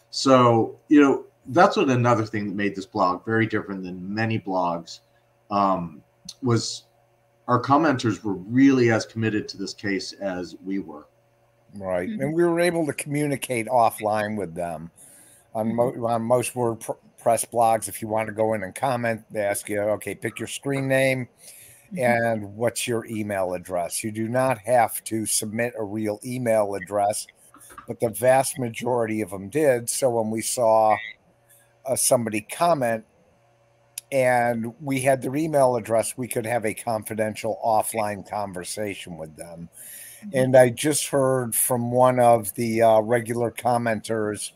So, you know, that's what another thing that made this blog very different than many blogs, was our commenters were really as committed to this case as we were. Right. And we were able to communicate offline with them. On most WordPress blogs, if you want to go in and comment, they ask you, okay, pick your screen name and what's your email address. You do not have to submit a real email address, but the vast majority of them did. So when we saw somebody comment and we had their email address, we could have a confidential offline conversation with them. And I just heard from one of the regular commenters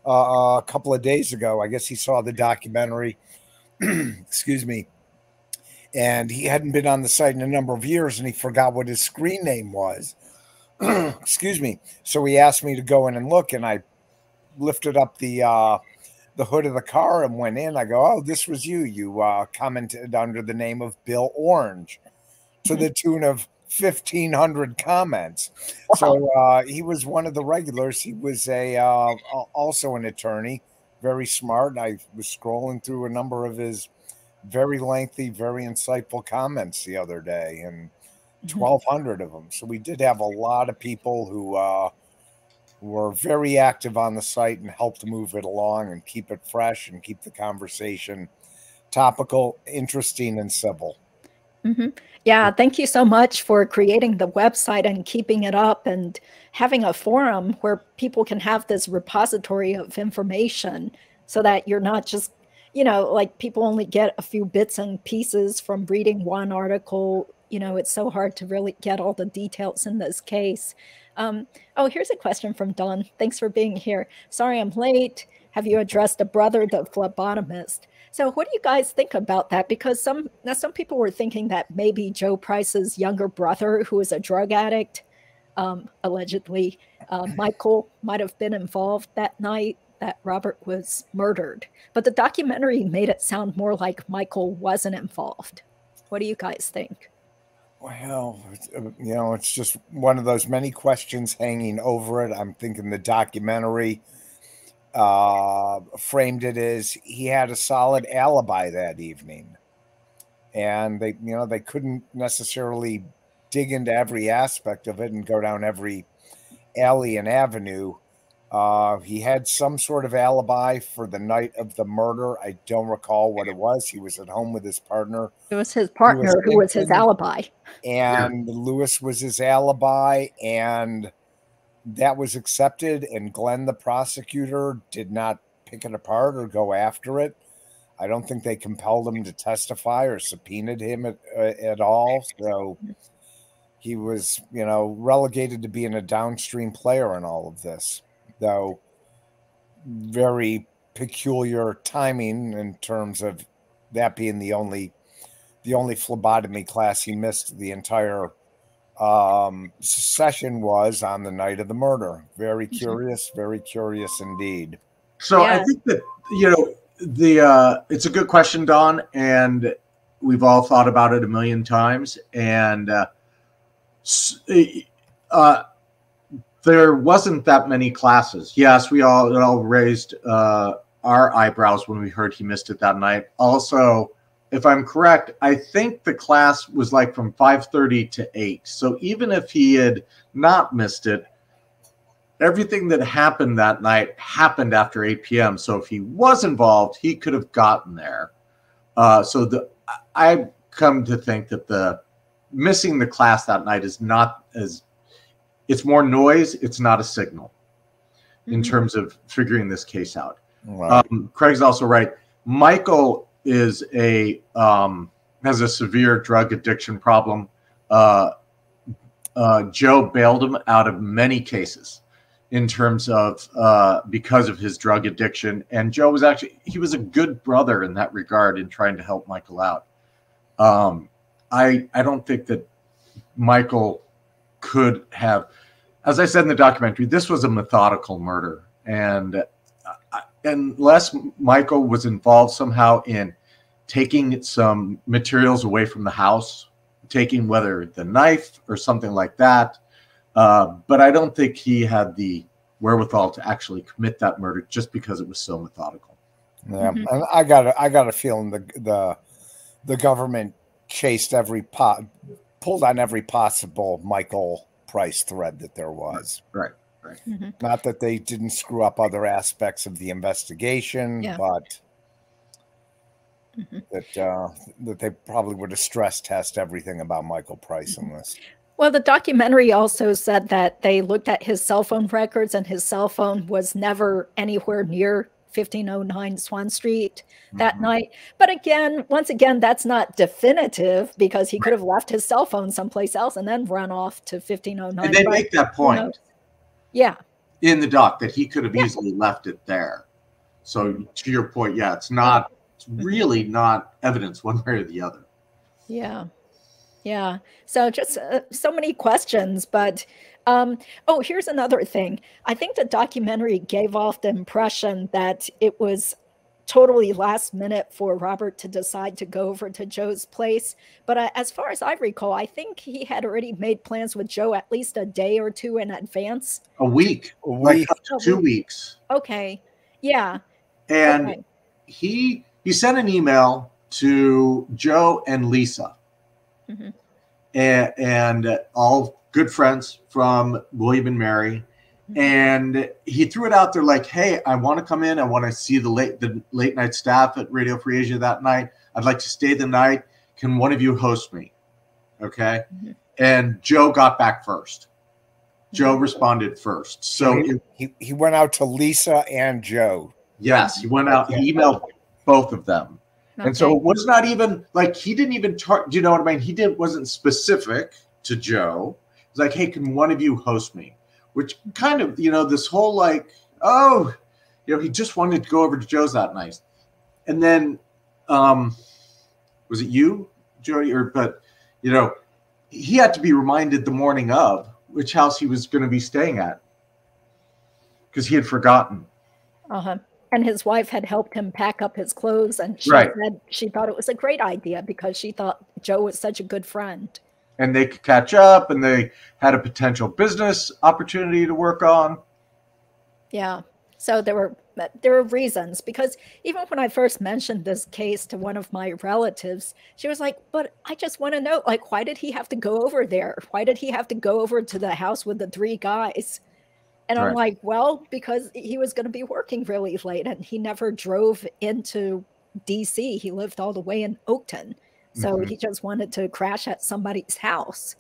a couple of days ago. I guess he saw the documentary, excuse me, and he hadn't been on the site in a number of years, and he forgot what his screen name was. Excuse me. So he asked me to go in and look, and I lifted up the hood of the car and went in. I go, oh, this was you. You commented under the name of Bill Orange, to the tune of 1,500 comments. So he was one of the regulars. He was also an attorney, very smart. I was scrolling through a number of his very lengthy, very insightful comments the other day, and 1,200 of them. So we did have a lot of people who were very active on the site and helped move it along and keep it fresh and keep the conversation topical, interesting, and civil. Yeah, thank you so much for creating the website and keeping it up and having a forum where people can have this repository of information, so that you're not just, you know, like people only get a few bits and pieces from reading one article. You know, it's so hard to really get all the details in this case. Oh, here's a question from Dawn. Thanks for being here. Sorry I'm late. Have you addressed a brother, the phlebotomist? So what do you guys think about that? Because some people were thinking that maybe Joe Price's younger brother, who is a drug addict, allegedly, Michael, might have been involved that night. that Robert was murdered, but the documentary made it sound more like Michael wasn't involved. What do you guys think? Well, you know, it's just one of those many questions hanging over it. I'm thinking the documentary framed it as he had a solid alibi that evening, and they couldn't necessarily dig into every aspect of it and go down every alley and avenue. He had some sort of alibi for the night of the murder. I don't recall what it was. He was at home with his partner. It was his partner who was his alibi. And Lewis was his alibi, and that was accepted. And Glenn, the prosecutor, did not pick it apart or go after it. I don't think they compelled him to testify or subpoenaed him at all. So he was, relegated to being a downstream player in all of this, though very peculiar timing in terms of that being the only phlebotomy class he missed the entire session was on the night of the murder. Very curious indeed. So yeah. I think that, it's a good question, Dawn, and we've all thought about it a million times. And there wasn't that many classes. Yes, we all raised our eyebrows when we heard he missed it that night. Also, if I'm correct, I think the class was like from 5:30 to 8. So even if he had not missed it, everything that happened that night happened after 8 p.m. So if he was involved, he could have gotten there. I come to think that the missing the class that night is not as, it's more noise. It's not a signal in terms of figuring this case out. Wow. Craig's also right. Michael is has a severe drug addiction problem. Joe bailed him out of many cases in terms of because of his drug addiction. And Joe was he was a good brother in that regard in trying to help Michael out. I don't think that Michael could have, as I said in the documentary, this was a methodical murder. And unless Michael was involved somehow in taking some materials away from the house, taking whether the knife or something like that, but I don't think he had the wherewithal to actually commit that murder just because it was so methodical. Yeah, and I got a feeling the government chased pulled on every possible Michael Price thread that there was. Right. Not that they didn't screw up other aspects of the investigation, but that they probably would have stress test everything about Michael Price in this. Well, the documentary also said that they looked at his cell phone records, and his cell phone was never anywhere near 1509 Swann Street that night. But once again, that's not definitive, because he could have left his cell phone someplace else and then run off to 1509. And they make that point. Yeah. In the doc, that he could have easily left it there. So to your point, it's really not evidence one way or the other. Yeah. So just so many questions, but here's another thing. I think the documentary gave off the impression that it was totally last minute for Robert to decide to go over to Joe's place. But as far as I recall, I think he had already made plans with Joe at least a day or two in advance. A week. Like up to 2 weeks. Okay. Yeah. And he sent an email to Joe and Lisa. And all good friends from William and Mary. And he threw it out there like, hey, I want to come in. I want to see the late night staff at Radio Free Asia that night. I'd like to stay the night. Can one of you host me? Okay. And Joe got back first. Joe responded first. So he went out to Lisa and Joe. Yes, he went out. He emailed both of them. And so it was not even like, he didn't even do you know what I mean? He wasn't specific to Joe. It was like, hey, can one of you host me? Which kind of, this whole like, he just wanted to go over to Joe's that night. And then, was it you, Jody? But he had to be reminded the morning of which house he was going to be staying at, because he had forgotten. Uh-huh. And his wife had helped him pack up his clothes, and she Right. said she thought it was a great idea because she thought Joe was such a good friend. And they could catch up, and they had a potential business opportunity to work on. Yeah. So there were reasons, because even when I first mentioned this case to one of my relatives, she was like, but I just want to know, like, why did he have to go over there? Why did he have to go over to the house with the 3 guys? And I'm like, well, because he was going to be working really late, and he never drove into DC. He lived all the way in Oakton. So he just wanted to crash at somebody's house.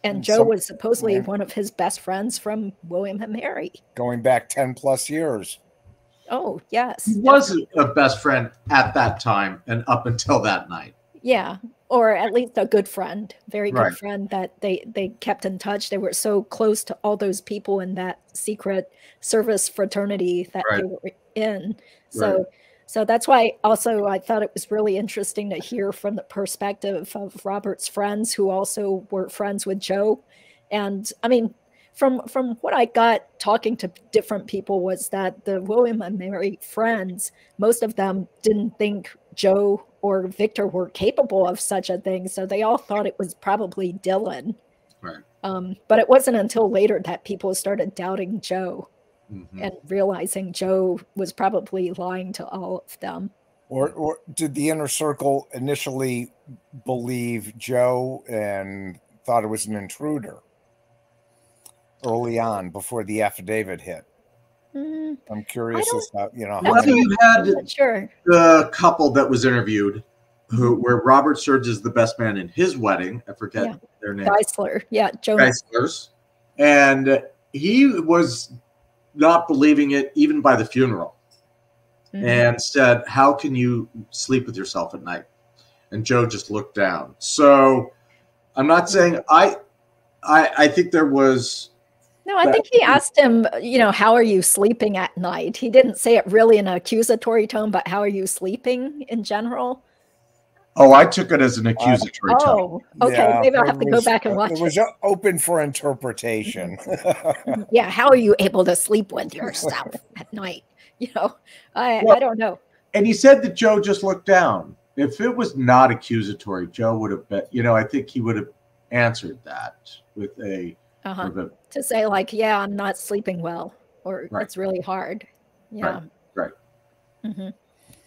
And Joe was supposedly one of his best friends from William and Mary. Going back 10 plus years. Oh, yes. He was a best friend at that time and up until that night. Yeah. Or at least a good friend, very good friend that they kept in touch. They were so close to all those people in that secret service fraternity that they were in. So that's why also I thought it was really interesting to hear from the perspective of Robert's friends who also were friends with Joe. And I mean, from what I got talking to different people was that the William and Mary friends, most of them didn't think Joe or Victor were capable of such a thing. So they all thought it was probably Dylan. But it wasn't until later that people started doubting Joe. And realizing Joe was probably lying to all of them. Or did the inner circle initially believe Joe and thought it was an intruder early on before the affidavit hit? I'm curious as to, Well, you had the couple that was interviewed where Robert served as the best man in his wedding. I forget their name. Geisler. Yeah, Jonas. Geislers. And he was not believing it even by the funeral, and said, how can you sleep with yourself at night? And Joe just looked down. So I'm not saying I think there was. No, I think he asked him, how are you sleeping at night? He didn't say it really in an accusatory tone, but how are you sleeping in general? Oh, I took it as an accusatory tone. Okay. Yeah, maybe I'll have to go back and watch it. It was open for interpretation. Yeah, how are you able to sleep with yourself at night? I don't know. And he said that Joe just looked down. If it was not accusatory, Joe would have been, I think he would have answered that with a... to say like, yeah, I'm not sleeping well, or it's really hard. Yeah. Right.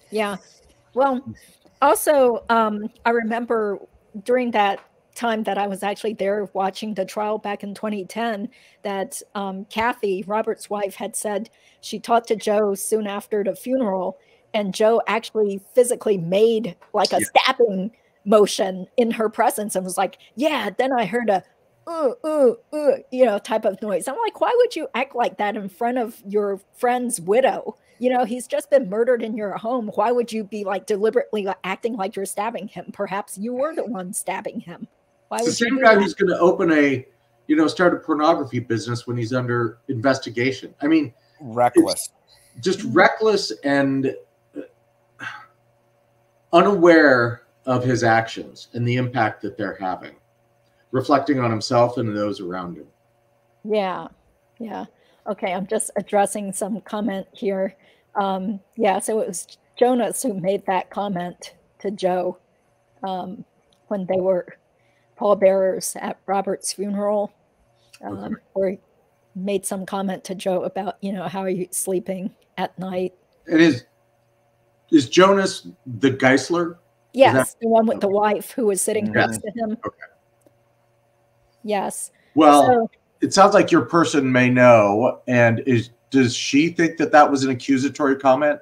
Yeah. Well... Also, I remember during that time that I was actually there watching the trial back in 2010, that Kathy, Robert's wife, had said she talked to Joe soon after the funeral, and Joe actually physically made like a stabbing motion in her presence and was like, yeah, then I heard a type of noise. I'm like, why would you act like that in front of your friend's widow? He's just been murdered in your home. Why would you be like deliberately acting like you're stabbing him? Perhaps you were the one stabbing him. Why would the same guy who's going to open start a pornography business when he's under investigation? I mean, reckless, just reckless and unaware of his actions and the impact that they're having, reflecting on himself and those around him. Yeah. Okay, I'm just addressing some comment here. So it was Jonas who made that comment to Joe when they were pallbearers at Robert's funeral, or made some comment to Joe about, how are you sleeping at night? And is Jonas the Geisler? Yes, the one with the wife who was sitting next to him. Okay. Yes. Well, it sounds like your person may know. And does she think that was an accusatory comment?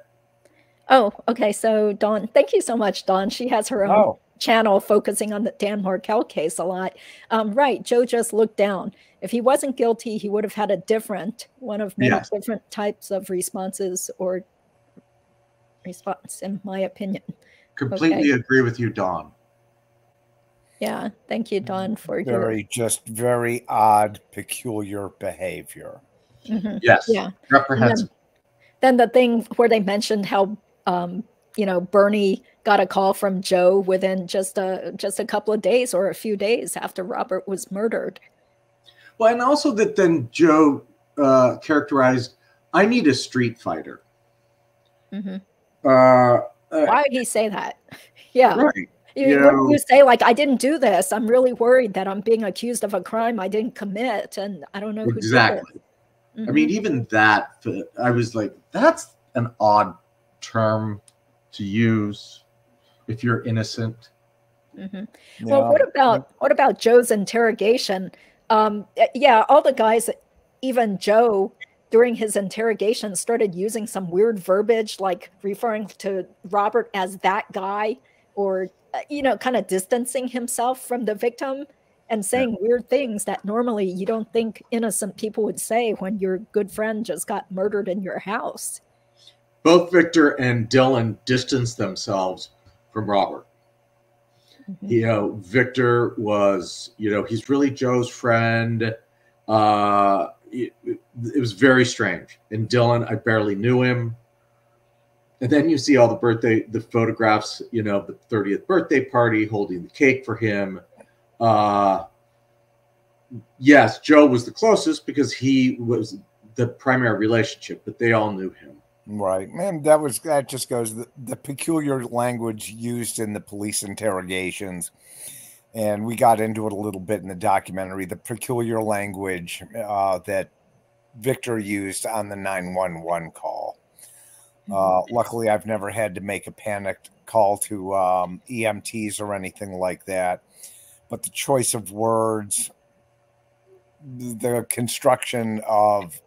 Oh, okay. So Dawn, thank you so much, Dawn. She has her own channel focusing on the Dan Markel case a lot. Right. Joe just looked down. If he wasn't guilty, he would have had one of many different types of responses or response, in my opinion. Completely agree with you, Dawn. Yeah, thank you, Dawn, for very odd, peculiar behavior. Yes, reprehensible. Then the thing where they mentioned how Bernie got a call from Joe within just a couple of days or a few days after Robert was murdered. Well, and also that then Joe characterized, I need a street fighter. Mm-hmm. Why would he say that? Yeah. Right. You say, like, I didn't do this. I'm really worried that I'm being accused of a crime I didn't commit, and I don't know who did it. Exactly. I mean, even that, I was like, that's an odd term to use if you're innocent. Yeah. Well, what about Joe's interrogation? Yeah, all the guys, even Joe, during his interrogation, started using some weird verbiage, like referring to Robert as that guy, or kind of distancing himself from the victim and saying weird things that normally you don't think innocent people would say when your good friend just got murdered in your house. Both Victor and Dylan distanced themselves from Robert. Victor was, he's really Joe's friend. It was very strange. And Dylan, I barely knew him. And then you see all the photographs, the 30th birthday party, holding the cake for him. Yes, Joe was the closest because he was the primary relationship, but they all knew him. Right. And that just goes the peculiar language used in the police interrogations. And we got into it a little bit in the documentary, the peculiar language that Victor used on the 911 call. Luckily, I've never had to make a panicked call to EMTs or anything like that. But the choice of words, the construction of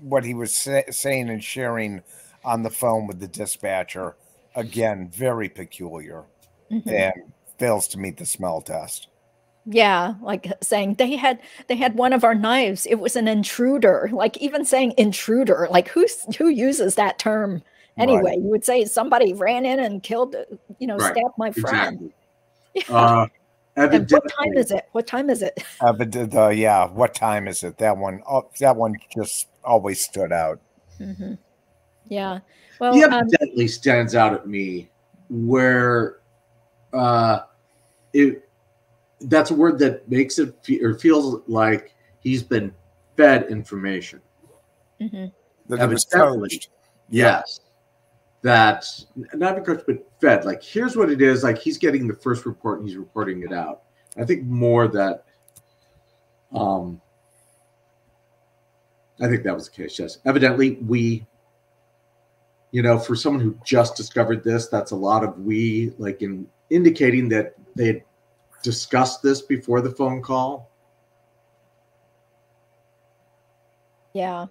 what he was saying and sharing on the phone with the dispatcher, again, very peculiar and fails to meet the smell test. Yeah, like saying they had one of our knives. It was an intruder. Like even saying intruder, like who uses that term anyway? Right. You would say somebody ran in and killed, stabbed my friend. Exactly. Yeah. And what time is it? What time is it? Yeah, what time is it? That one just always stood out. Yeah. Well, he evidently stands out at me where that's a word that makes it feels like he's been fed information. That it was coached. Yes. That not been coached, but fed. Like, here's what it is. Like, he's getting the first report and he's reporting it out. I think more that I think that was the case, yes. Evidently, for someone who just discovered this, that's a lot of like in indicating that they had discussed this before the phone call. Yeah.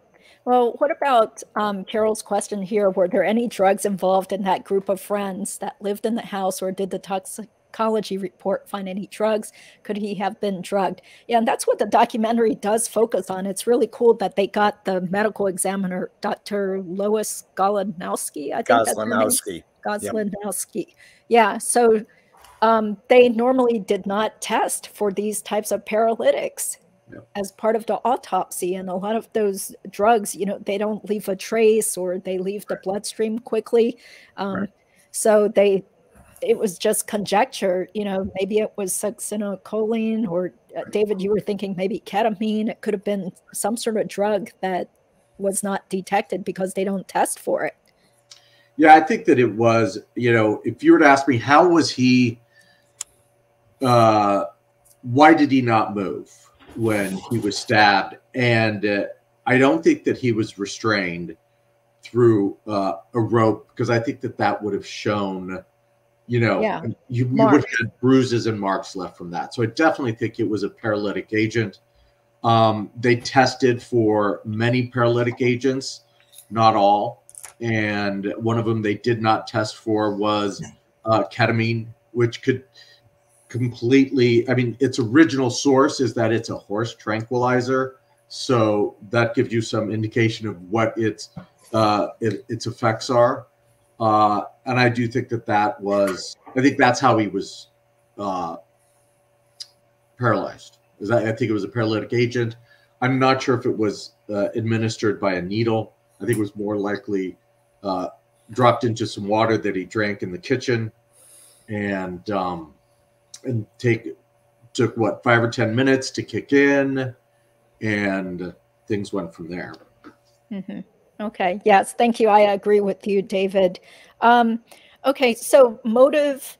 Well, what about Carol's question here? Were there any drugs involved in that group of friends that lived in the house, or did the toxicology report find any drugs? Could he have been drugged? Yeah, and that's what the documentary does focus on. It's really cool that they got the medical examiner, Dr. Lois Golinowski, I think that's her name. Golinowski. Yeah, so they normally did not test for these types of paralytics as part of the autopsy. And a lot of those drugs, they don't leave a trace, or they leave the bloodstream quickly. So it was just conjecture, maybe it was succinylcholine, or David, you were thinking maybe ketamine. It could have been some sort of drug that was not detected because they don't test for it. Yeah, I think that it was, if you were to ask me, how was he, why did he not move when he was stabbed? And I don't think that he was restrained through a rope, because I think that would have shown, you would have had bruises and marks left from that. So I definitely think it was a paralytic agent. They tested for many paralytic agents, not all. And one of them they did not test for was ketamine, which could completely, its original source is that it's a horse tranquilizer. So that gives you some indication of what its effects are. And I do think I think that's how he was paralyzed. I think it was a paralytic agent. I'm not sure if it was administered by a needle. I think it was more likely dropped into some water that he drank in the kitchen, and took what, 5 or 10 minutes to kick in, and things went from there. Okay. Yes. Thank you. I agree with you, David. Okay. So motive,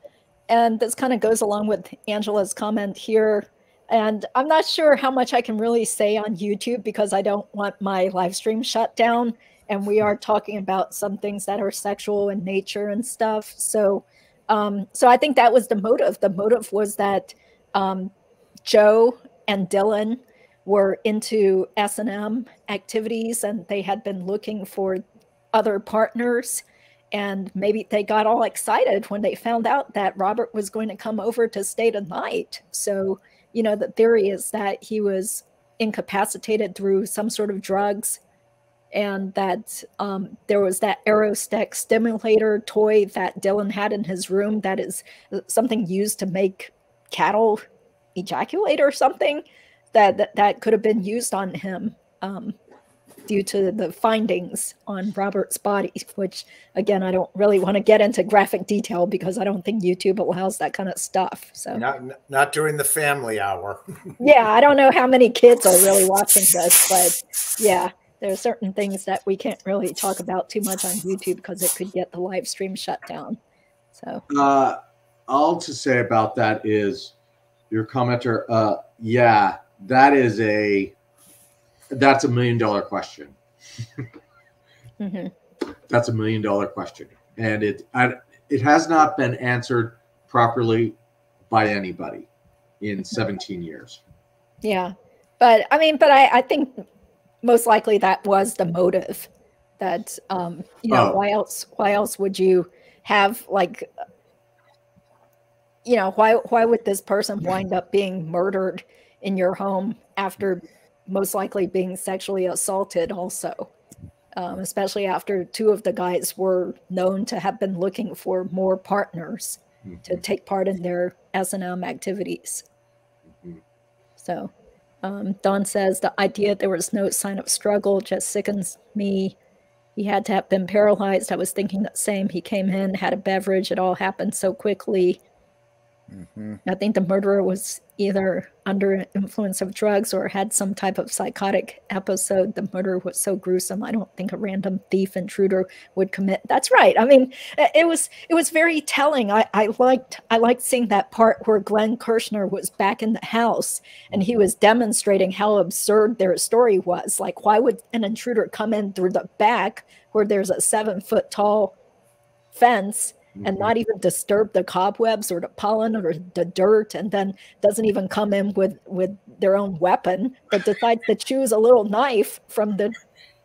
and this kind of goes along with Angela's comment here. And I'm not sure how much I can really say on YouTube because I don't want my live stream shut down. And we are talking about some things that are sexual in nature and stuff. So, so I think that was the motive. The motive was that Joe and Dylan were into S&M activities and they had been looking for other partners. And maybe they got all excited when they found out that Robert was going to come over to stay the night. So, you know, the theory is that he was incapacitated through some sort of drugs, and that there was that Aerostech stimulator toy that Dylan had in his room that is something used to make cattle ejaculate or something, that could have been used on him due to the findings on Robert's body, which, again, I don't really want to get into graphic detail because I don't think YouTube allows that kind of stuff. So not during the family hour. Yeah, I don't know how many kids are really watching this, but yeah, there are certain things that we can't really talk about too much on YouTube because it could get the live stream shut down. So all to say about that is your commenter, yeah, that's a $1 million question. That's $1 million question, and it has not been answered properly by anybody in 17 years. Yeah, but I mean, I think most likely that was the motive. That you know, why else would you have, like, you know, why would this person wind up being murdered in your home after most likely being sexually assaulted also, especially after two of the guys were known to have been looking for more partners to take part in their S&M activities. So Don says, the idea there was no sign of struggle just sickens me. He had to have been paralyzed. I was thinking the same. He came in, had a beverage. It all happened so quickly. I think the murderer was either under influence of drugs or had some type of psychotic episode. The murder was so gruesome. I don't think a random thief intruder would commit. That's right. I mean, it was very telling. I liked seeing that part where Glenn Kirshner was back in the house and he was demonstrating how absurd their story was. Like, why would an intruder come in through the back where there's a 7-foot tall fence and not even disturb the cobwebs or the pollen or the dirt, and then doesn't even come in with their own weapon, but decides to choose a little knife from the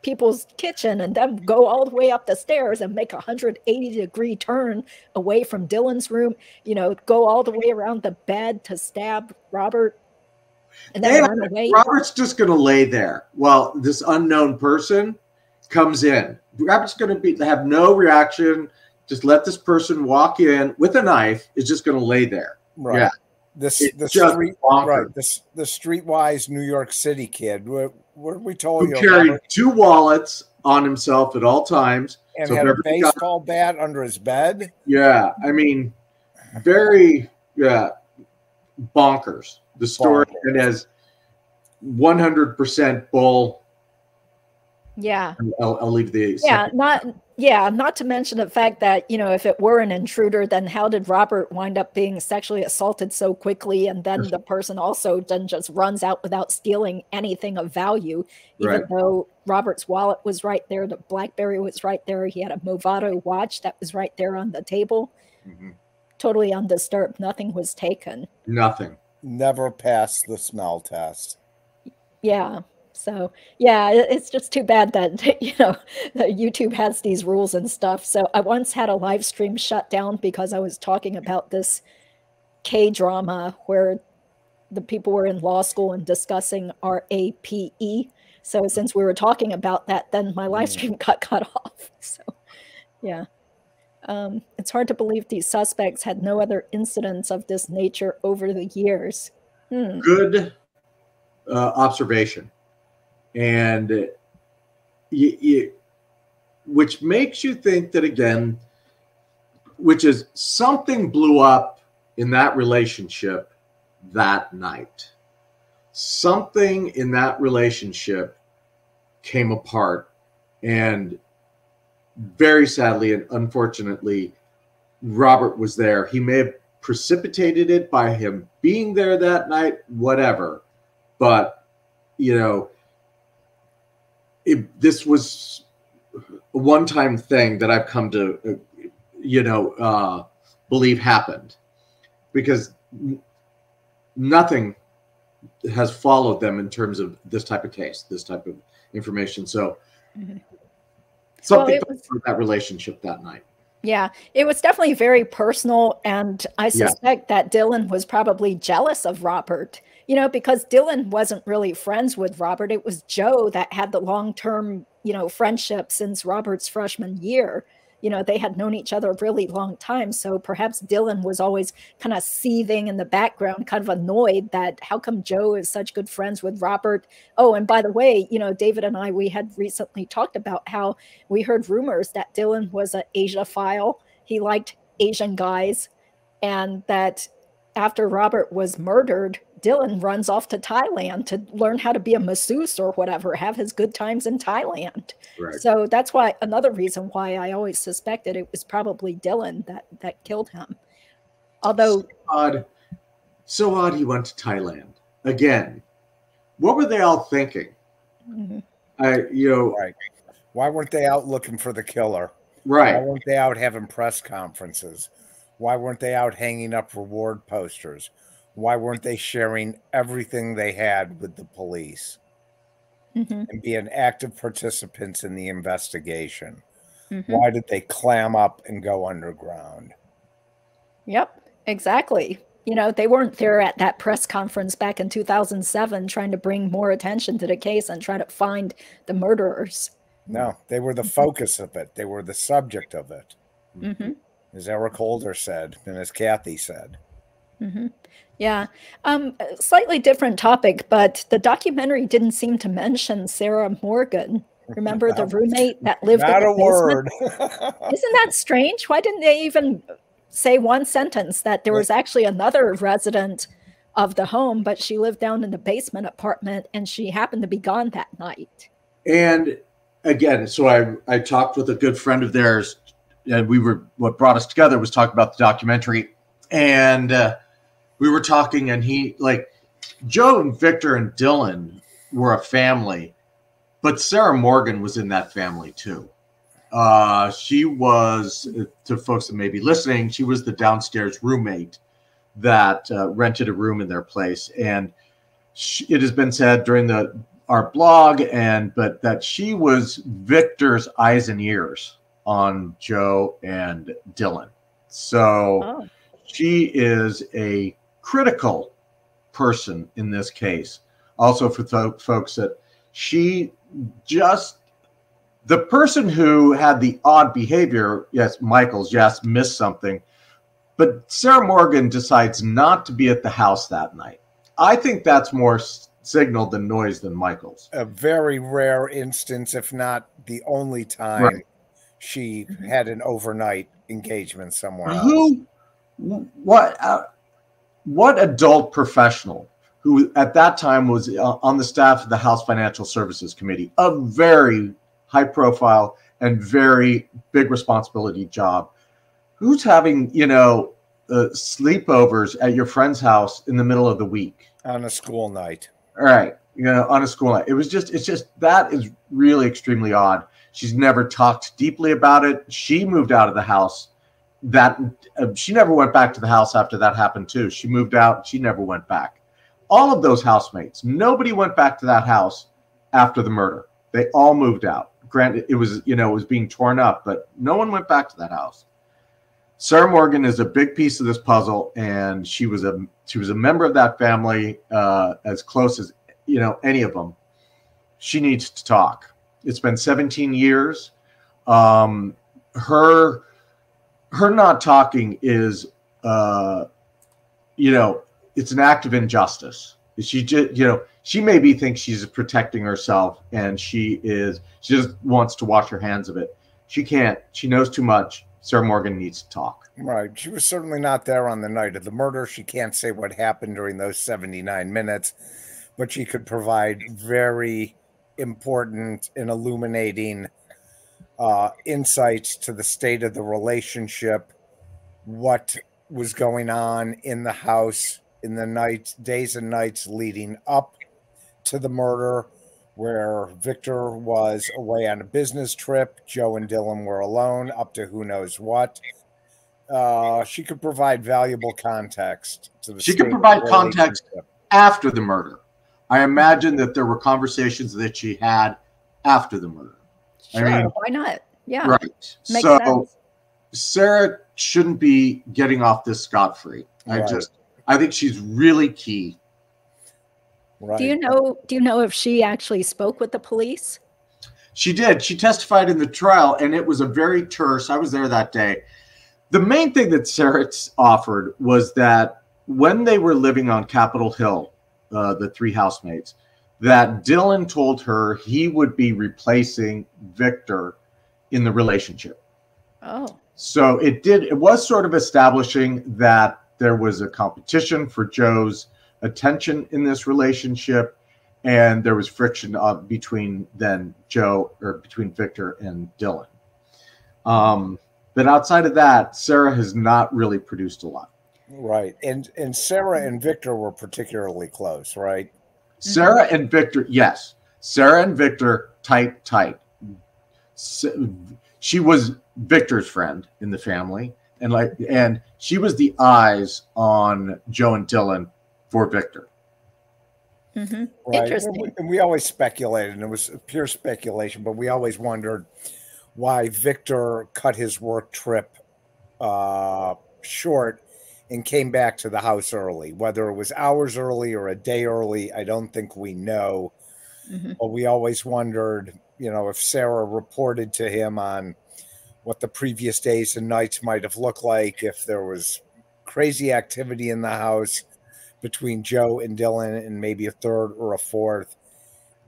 people's kitchen and then go all the way up the stairs and make a 180-degree turn away from Dylan's room, you know, go all the way around the bed to stab Robert and then run away. Robert's just going to lay there while this unknown person comes in. Robert's going to have no reaction. Just let this person walk in with a knife. Is just going to lay there. Right. Yeah. The streetwise New York City kid. What we told you? Who carried 2 wallets on himself at all times, and had a baseball bat under his bed. Yeah, I mean, very bonkers. The story that has 100% bull. Yeah, I'll leave the not to mention the fact that, you know, if it were an intruder, then how did Robert wind up being sexually assaulted so quickly, and then the person also then just runs out without stealing anything of value, even though Robert's wallet was right there, the BlackBerry was right there, he had a Movado watch that was right there on the table, totally undisturbed, nothing was taken. Nothing. Never passed the smell test. Yeah. So, yeah, it's just too bad that, you know, that YouTube has these rules and stuff. So I once had a live stream shut down because I was talking about this K-drama where the people were in law school and discussing RAPE. So since we were talking about that, then my live stream got cut off. So, yeah. It's hard to believe these suspects had no other incidents of this nature over the years. Good observation. And which makes you think that, again, which is something blew up in that relationship that night. Something in that relationship came apart And very sadly and unfortunately, Robert was there. He may have precipitated it by him being there that night, whatever. But, you know, this was a one-time thing that I've come to, believe happened, because nothing has followed them in terms of this type of case, this type of information. So something for that relationship that night. Yeah, it was definitely very personal. And I suspect that Dylan was probably jealous of Robert, you know, because Dylan wasn't really friends with Robert. It was Joe that had the long-term, friendship since Robert's freshman year. You know, they had known each other a really long time. So perhaps Dylan was always kind of seething in the background, kind of annoyed that how come Joe is such good friends with Robert? Oh, and by the way, David and I, we had recently talked about how we heard rumors that Dylan was an Asiaphile. He liked Asian guys, and that after Robert was murdered, Dylan runs off to Thailand to learn how to be a masseuse or whatever, have his good times in Thailand. Right. So that's why another reason why I always suspected it was probably Dylan that killed him. Although so odd he went to Thailand again. What were they all thinking? Right. Why weren't they out looking for the killer? Right. Why weren't they out having press conferences? Why weren't they out hanging up reward posters? Why weren't they sharing everything they had with the police and being active participants in the investigation? Why did they clam up and go underground? Yep, exactly. They weren't there at that press conference back in 2007 trying to bring more attention to the case and try to find the murderers. No, they were the focus of it. They were the subject of it. As Eric Holder said, and as Kathy said. Yeah. Slightly different topic, but the documentary didn't seem to mention Sarah Morgan. Remember the roommate that lived in the basement? Word. Isn't that strange? Why didn't they even say one sentence that there was actually another resident of the home, but she lived down in the basement apartment and she happened to be gone that night? And again, so I talked with a good friend of theirs, and what brought us together was talking about the documentary. And we were talking, and Joe and Victor and Dylan were a family, but Sarah Morgan was in that family too. She was, to folks that may be listening, she was the downstairs roommate that rented a room in their place. And it has been said during our blog, but that she was Victor's eyes and ears on Joe and Dylan. So she is a critical person in this case. Also for folks that the person who had the odd behavior, yes, Michaels, yes, missed something, but Sarah Morgan decides not to be at the house that night. I think that's more signal than noise than Michael's. A very rare instance, if not the only time she had an overnight engagement somewhere else. What adult professional who at that time was on the staff of the House Financial Services Committee, a very high profile and very big responsibility job, who's having, sleepovers at your friend's house in the middle of the week? On a school night. All right. On a school night. It's just, that is really extremely odd. She's never talked deeply about it. She moved out of the house. She never went back to the house after that happened too. She moved out. She never went back. All of those housemates, nobody went back to that house after the murder. They all moved out. Granted, it was being torn up, but no one went back to that house. Sarah Morgan is a big piece of this puzzle, and she was a member of that family, as close as any of them. She needs to talk. It's been 17 years. Her not talking is, it's an act of injustice. She maybe thinks she's protecting herself, and she just wants to wash her hands of it. She can't. She knows too much. Sarah Morgan needs to talk. Right. She was certainly not there on the night of the murder. She can't say what happened during those 79 minutes, but she could provide very important and illuminating insights to the state of the relationship, what was going on in the house in the days and nights leading up to the murder, where Victor was away on a business trip, Joe and Dylan were alone, up to who knows what. She could provide valuable context to the. She could provide context after the murder. I imagine that there were conversations that she had after the murder. Sure, I mean, why not? Yeah. Right. Makes so sense. Sarah shouldn't be getting off this scot-free. Right. I think she's really key. Right. Do you know if she actually spoke with the police? She did. She testified in the trial, and it was a very terse. I was there that day. The main thing that Sarah offered was that when they were living on Capitol Hill, the three housemates, that Dylan told her he would be replacing Victor in the relationship. Oh. So it was sort of establishing that there was a competition for Joe's attention in this relationship, and there was friction between Victor and Dylan. But outside of that, Sarah has not really produced a lot. Right. And Sarah and Victor were particularly close, right? Sarah and Victor, yes. Sarah and Victor, tight. She was Victor's friend in the family, and she was the eyes on Joe and Dylan for Victor. Mm-hmm. Right. Interesting. And we always speculated, and it was pure speculation, but we always wondered why Victor cut his work trip short and came back to the house early. Whether it was hours early or a day early, I don't think we know. Mm-hmm. But we always wondered, if Sarah reported to him on what the previous days and nights might have looked like, if there was crazy activity in the house between Joe and Dylan and maybe a third or a fourth.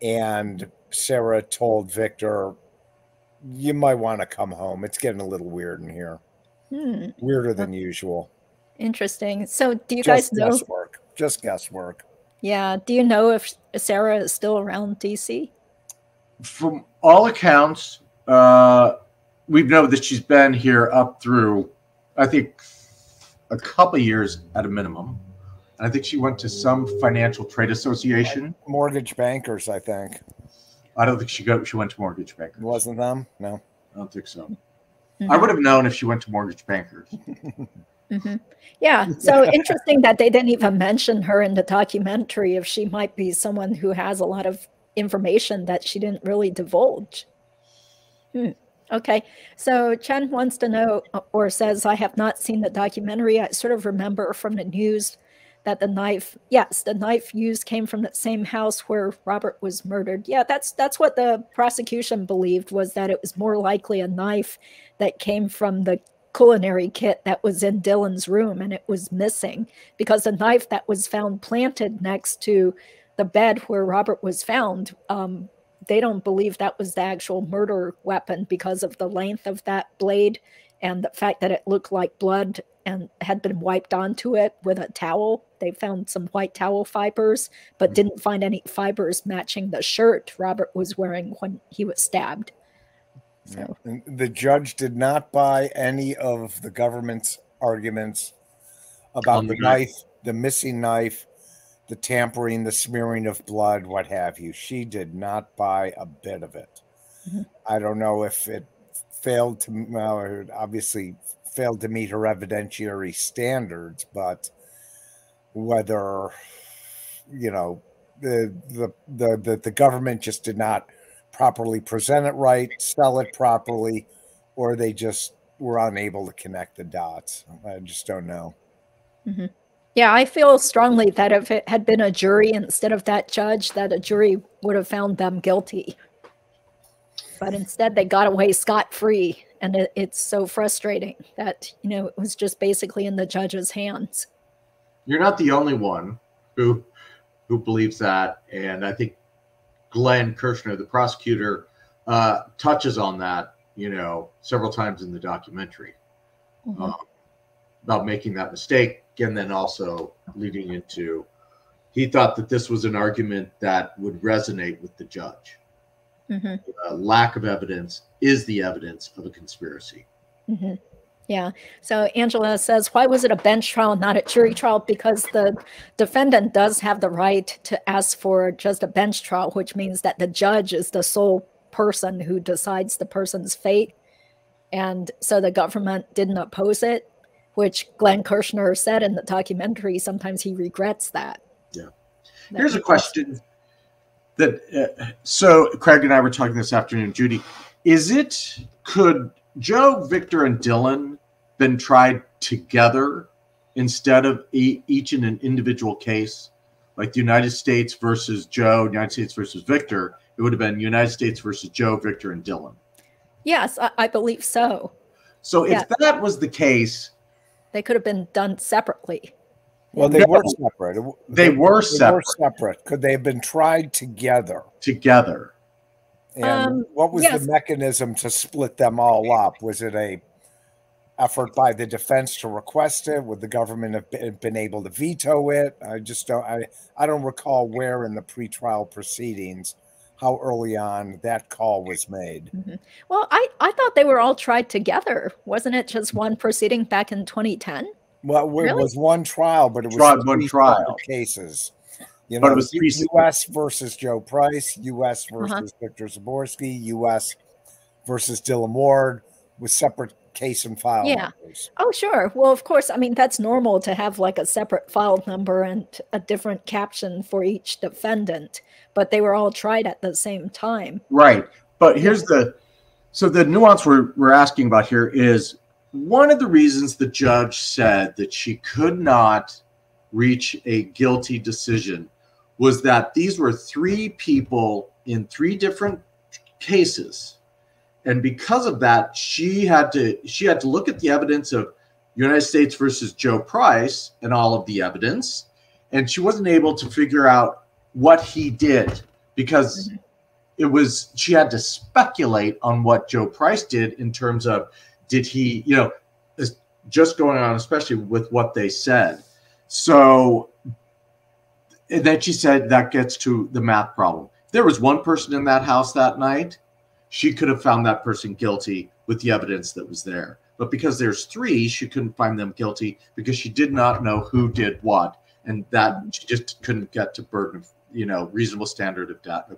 And Sarah told Victor, you might want to come home. It's getting a little weird in here. Weirder than usual. Interesting. So do you guys know? Just guesswork. Yeah. Do you know if Sarah is still around DC? From all accounts, we know that she's been here up through, I think, a couple of years at a minimum. I think she went to some financial trade association. Mortgage bankers, I think. I don't think she went to mortgage bankers. Wasn't them? No. I don't think so. Mm-hmm. I would have known if she went to mortgage bankers. Mm-hmm. Yeah. So interesting that they didn't even mention her in the documentary, if she might be someone who has a lot of information that she didn't really divulge. Okay. So Chen wants to know, or says, I have not seen the documentary. I sort of remember from the news that the knife used came from the same house where Robert was murdered. Yeah, that's what the prosecution believed, was that it was more likely a knife that came from the culinary kit that was in Dylan's room, and it was missing because the knife that was found planted next to the bed where Robert was found, they don't believe that was the actual murder weapon because of the length of that blade and the fact that it looked like blood and had been wiped onto it with a towel. They found some white towel fibers, but didn't find any fibers matching the shirt Robert was wearing when he was stabbed. So the judge did not buy any of the government's arguments about the knife, the missing knife, the tampering, the smearing of blood, what have you. She did not buy a bit of it. Mm-hmm. I don't know if it failed to, obviously failed to meet her evidentiary standards, but whether, the government just did not properly present it right, sell it properly, or they just were unable to connect the dots. I just don't know. Mm-hmm. Yeah, I feel strongly that if it had been a jury instead of that judge, that a jury would have found them guilty. But instead, they got away scot-free. And it's so frustrating that, it was just basically in the judge's hands. You're not the only one who believes that. And I think Glenn Kirshner, the prosecutor, touches on that, several times in the documentary, about making that mistake. And then also leading into, he thought that this was an argument that would resonate with the judge. Lack of evidence is the evidence of a conspiracy. Yeah. So Angela says, why was it a bench trial, not a jury trial? Because the defendant does have the right to ask for just a bench trial, which means that the judge is the sole person who decides the person's fate. And so the government didn't oppose it, which Glenn Kirshner said in the documentary. Sometimes he regrets that. Yeah. Here's a question that, so Craig and I were talking this afternoon, Judy, could Joe, Victor, and Dylan been tried together instead of each in an individual case? Like the United States versus Joe, United States versus Victor, it would have been United States versus Joe, Victor, and Dylan. Yes, I believe so. So if that was the case, they could have been done separately. Well, they were separate. They were separate. Could they have been tried together? Together. And what was the mechanism to split them all up? Was it a effort by the defense to request it? Would the government have been able to veto it? I just don't. I don't recall where in the pretrial proceedings, how early on that call was made. Well, I thought they were all tried together. Wasn't it just one proceeding back in 2010? Well, it was one trial, but it was one trial cases. You but know, it was U.S. versus Joe Price, U.S. versus Victorzaborski, U.S. versus Dylan Ward, with separate case and file numbers. Oh, sure. Well, of course, I mean, that's normal to have like a separate file number and a different caption for each defendant, but they were all tried at the same time. Right. But here's the nuance we're asking about here is one of the reasons the judge said that she could not reach a guilty decision was that these were three people in three different cases. And because of that, she had to look at the evidence of United States versus Joe Price and all of the evidence. And she wasn't able to figure out what he did because she had to speculate on what Joe Price did in terms of, did he, just going on, especially with what they said. So, and then she said that gets to the math problem. If there was one person in that house that night, she could have found that person guilty with the evidence that was there. But because there's three, she couldn't find them guilty because she did not know who did what. And that she just couldn't get to burden of, reasonable standard of doubt,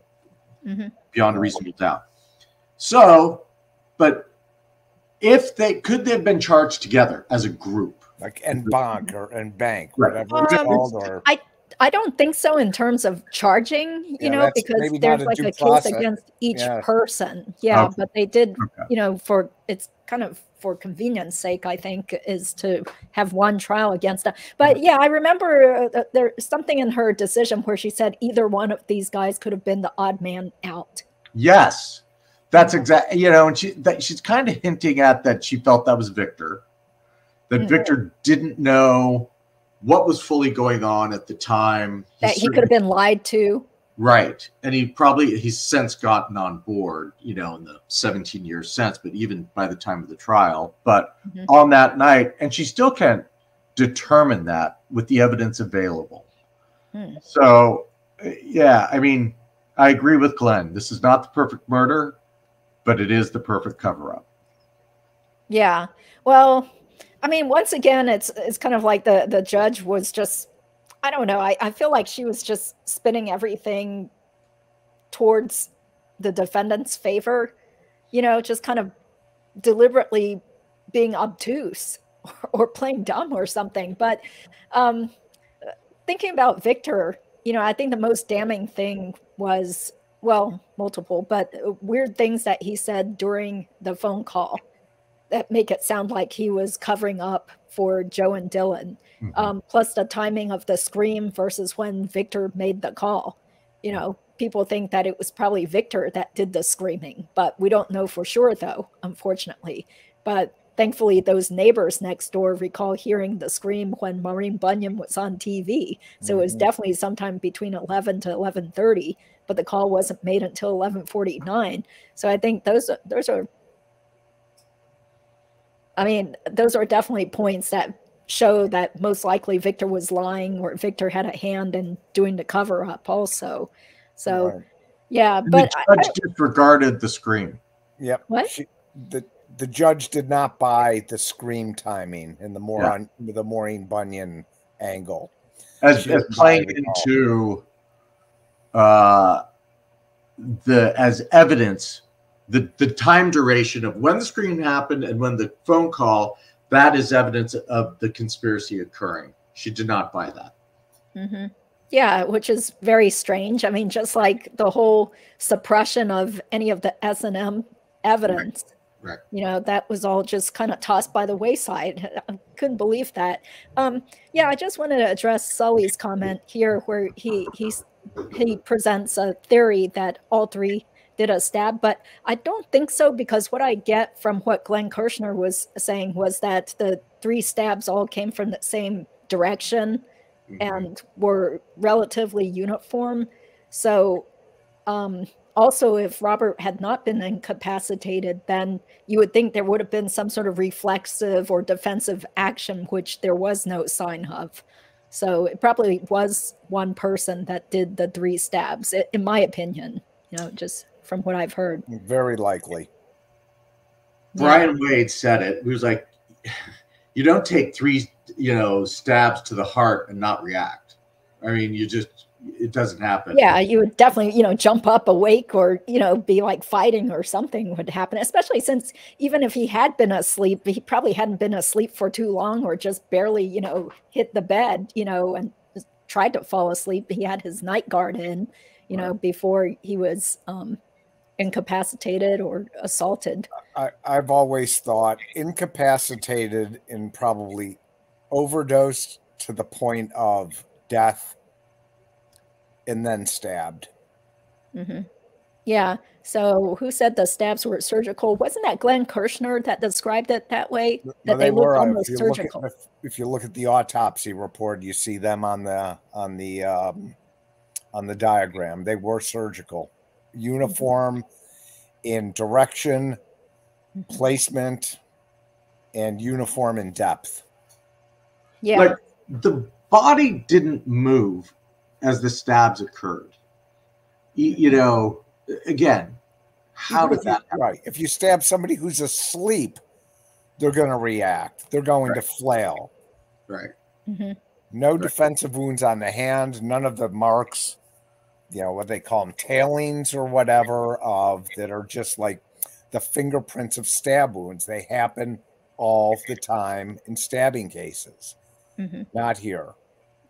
beyond a reasonable doubt. So, but if could they have been charged together as a group? Like bank, whatever it's called, or I don't think so in terms of charging, because there's like a case against each person. Yeah, but they did, for it's kind of for convenience sake, I think, is to have one trial against them. But yeah, I remember there's something in her decision where she said either one of these guys could have been the odd man out. Yes, that's exactly, and she's kind of hinting at that she felt that was Victor, that Victor didn't know what was fully going on at the time. That he could have been lied to. Right. And he's since gotten on board, in the 17 years since, but even by the time of the trial. But on that night, and she still can't determine that with the evidence available. So, yeah, I mean, I agree with Glenn. This is not the perfect murder, but it is the perfect cover-up. Yeah. Well, I mean, once again, it's kind of like the judge was just, I don't know. I feel like she was just spinning everything towards the defendant's favor, just kind of deliberately being obtuse or playing dumb or something. But thinking about Victor, I think the most damning thing was, well, multiple, but weird things that he said during the phone call that make it sound like he was covering up for Joe and Dylan, plus the timing of the scream versus when Victor made the call. People think that it was probably Victor that did the screaming, but we don't know for sure, though, unfortunately. But thankfully, those neighbors next door recall hearing the scream when Maureen Bunyan was on TV. So it was definitely sometime between 11 to 11:30, but the call wasn't made until 11:49. So I think those are definitely points that show that most likely Victor was lying or Victor had a hand in doing the cover up also. So, Yeah, And but the judge disregarded the scream. Yep. What? The judge did not buy the scream timing and the Maureen Bunyan angle As playing into as evidence the time duration of when the scream happened and when the phone call, that is evidence of the conspiracy occurring. She did not buy that. Mm-hmm. Yeah, which is very strange. I mean, just like the whole suppression of any of the S&M evidence. Right. You know, that was all just kind of tossed by the wayside. I couldn't believe that. Yeah, I just wanted to address Sully's comment here where he presents a theory that all three did a stab, but I don't think so, because what I get from what Glenn Kirshner was saying was that the 3 stabs all came from the same direction and were relatively uniform. So also, if Robert had not been incapacitated, then you would think there would have been some sort of reflexive or defensive action, which there was no sign of. So it probably was one person that did the 3 stabs, in my opinion, you know, just from what I've heard. Very likely. Brian Wade said it. He was like, you don't take 3, stabs to the heart and not react. I mean, it doesn't happen. Yeah, you would definitely, jump up awake or, be like fighting or something would happen, especially since even if he had been asleep, he probably hadn't been asleep for too long or just barely, hit the bed, and just tried to fall asleep. He had his night guard in, before he was incapacitated or assaulted. I've always thought incapacitated and probably overdosed to the point of death and then stabbed. Mm-hmm. Yeah. So who said the stabs were surgical? Wasn't that Glenn Kirshner that described it that way? That they looked almost surgical. If you look at the autopsy report, you see them on the diagram. They were surgical. Uniform in direction, placement, and uniform in depth. Yeah. Like the body didn't move as the stabs occurred. Again, how did that happen? Right. If you stab somebody who's asleep, they're going to react. They're going to flail. Right. Mm-hmm. No defensive wounds on the hand. None of the marks, what they call them, tailings or whatever, that are just like the fingerprints of stab wounds. They happen all the time in stabbing cases. Mm-hmm. Not here.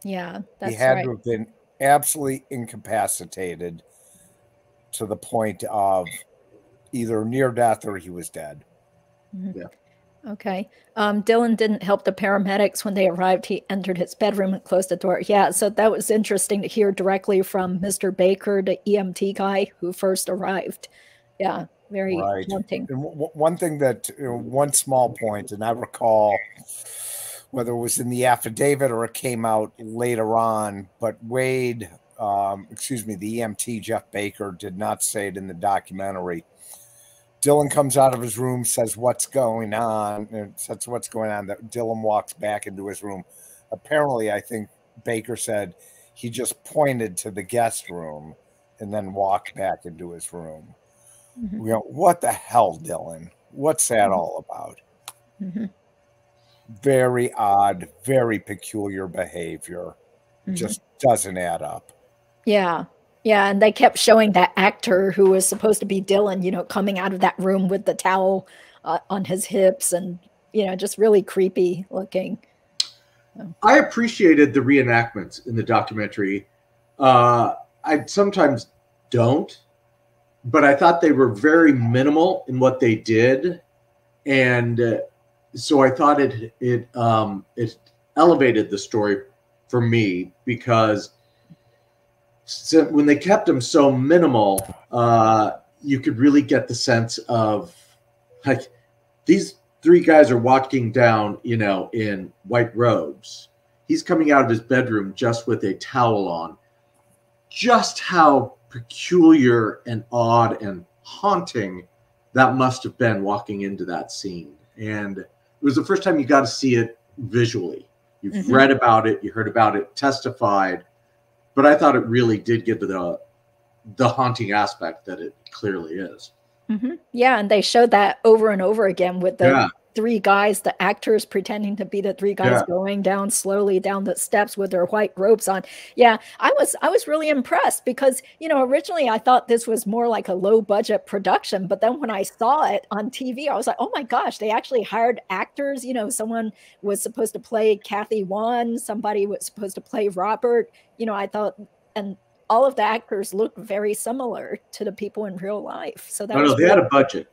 Yeah, that's right. He had to have been absolutely incapacitated to the point of either near death or he was dead. Mm-hmm. Yeah. Okay. Dylan didn't help the paramedics when they arrived. He entered his bedroom and closed the door. Yeah, so that was interesting to hear directly from Mr. Baker, the EMT guy who first arrived. Yeah, very haunting. And one thing that, one small point, and I recall whether it was in the affidavit or it came out later on, but Wade, the EMT, Jeff Baker, did not say it in the documentary. Dylan comes out of his room, says what's going on, and says what's going on. That Dylan walks back into his room. Apparently, I think Baker said he just pointed to the guest room and then walked back into his room. Mm-hmm. What the hell, Dylan? What's that all about? Mm-hmm. Very odd, very peculiar behavior. Mm-hmm. Just doesn't add up. Yeah. Yeah, and they kept showing that actor who was supposed to be Dylan, coming out of that room with the towel on his hips and, just really creepy looking. I appreciated the reenactments in the documentary. I sometimes don't, but I thought they were very minimal in what they did. And so I thought it elevated the story for me, because when they kept them so minimal, you could really get the sense of, like, these 3 guys are walking down, in white robes. He's coming out of his bedroom just with a towel on. Just how peculiar and odd and haunting that must have been walking into that scene. And it was the first time you got to see it visually. You've read about it, you heard about it, testified. But I thought it really did give the the haunting aspect that it clearly is. Yeah, and they showed that over and over again with the 3 guys, the actors pretending to be the 3 guys going down slowly down the steps with their white robes on. Yeah, I was really impressed because, you know, originally I thought this was more like a low budget production, but then when I saw it on TV, I was like, oh my gosh, they actually hired actors. You know, someone was supposed to play Kathy Wan, somebody was supposed to play Robert. You know, I thought, and all of the actors look very similar to the people in real life. So that they had a budget.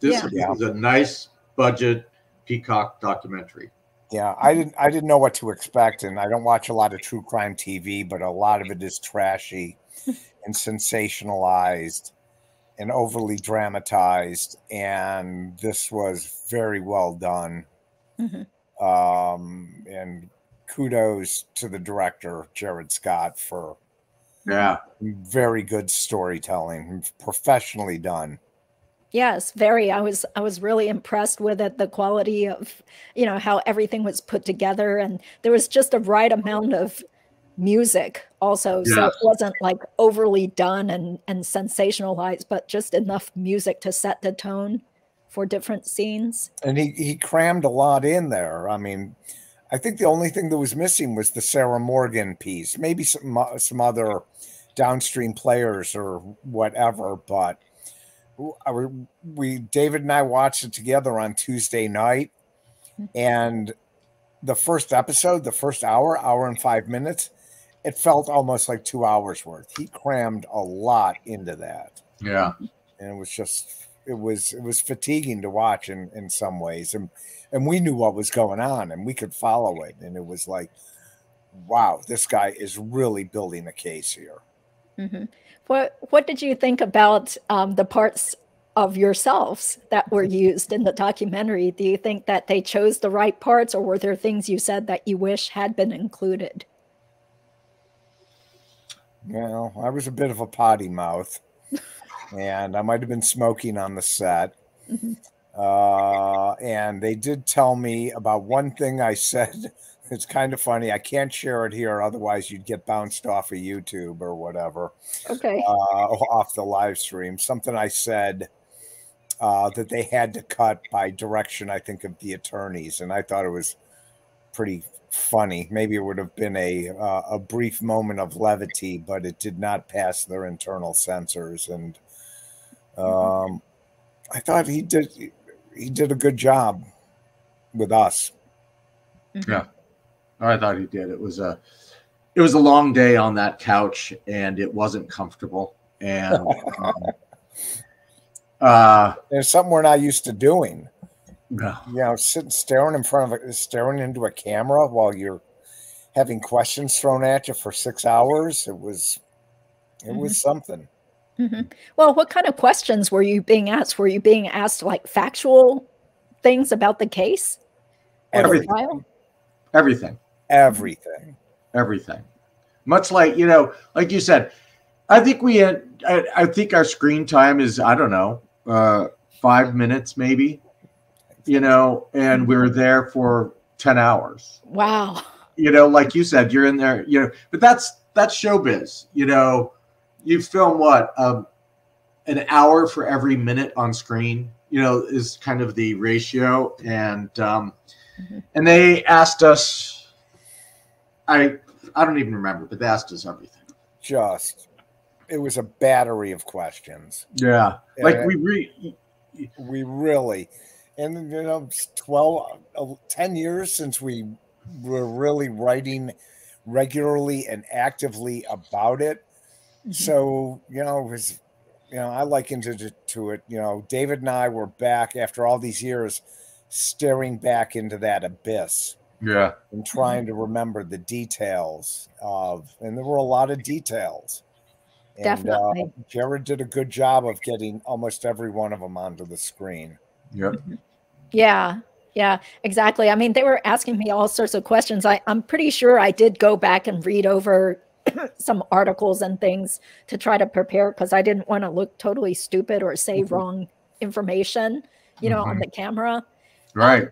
This is a nice budget Peacock documentary. Yeah, I didn't know what to expect, and I don't watch a lot of true crime TV, but a lot of it is trashy and sensationalized and overly dramatized, and this was very well done. And kudos to the director, Jared Scott, for very good storytelling, professionally done. Yes, very. I was really impressed with it, the quality of, you know, how everything was put together, and there was just a right amount of music also. So it wasn't like overly done and sensationalized, but just enough music to set the tone for different scenes. And he crammed a lot in there. I mean, I think the only thing that was missing was the Sarah Morgan piece, maybe some other downstream players or whatever, but David and I watched it together on Tuesday night, and the first episode, the first hour and 5 minutes, it felt almost like 2 hours worth. He crammed a lot into that. Yeah. And it was just, it was fatiguing to watch in some ways. And we knew what was going on and we could follow it. And it was like, wow, this guy is really building a case here. What did you think about the parts of yourselves that were used in the documentary? Do you think that they chose the right parts, or were there things you said that you wish had been included? Well, I was a bit of a potty mouth, and I might have been smoking on the set. And they did tell me about one thing I said. It's kind of funny. I can't share it here, otherwise you'd get bounced off of YouTube or whatever. Okay. Off the live stream. Something I said that they had to cut by direction, I think, of the attorneys, and I thought it was pretty funny. Maybe it would have been a brief moment of levity, but it did not pass their internal censors. And I thought he did a good job with us. Yeah. I thought he did. It was a long day on that couch, and it wasn't comfortable. And it's something we're not used to doing. No. You know, staring into a camera while you're having questions thrown at you for 6 hours. It was something. Well, what kind of questions were you being asked? Were you being asked like factual things about the case? Everything. Everything. Much like, you know, like you said, I think our screen time is, I don't know, 5 minutes maybe, you know, and we're there for 10 hours. Wow. You know, like you said, you're in there, you know, but that's showbiz. You know, you film what, an hour for every minute on screen, you know, is kind of the ratio. And, and they asked us, I don't even remember, but they asked us everything. It was a battery of questions. Yeah. Like we really, and you know, 10 years since we were really writing regularly and actively about it. So, you know, it was, you know, I likened it to it, you know, David and I were back after all these years staring back into that abyss. Yeah. And trying to remember the details and there were a lot of details. And, definitely. Jared did a good job of getting almost every one of them onto the screen. Yep. Yeah. Yeah, exactly. I mean, they were asking me all sorts of questions. I'm pretty sure I did go back and read over some articles and things to try to prepare, because I didn't want to look totally stupid or say wrong information, you know, on the camera. Right.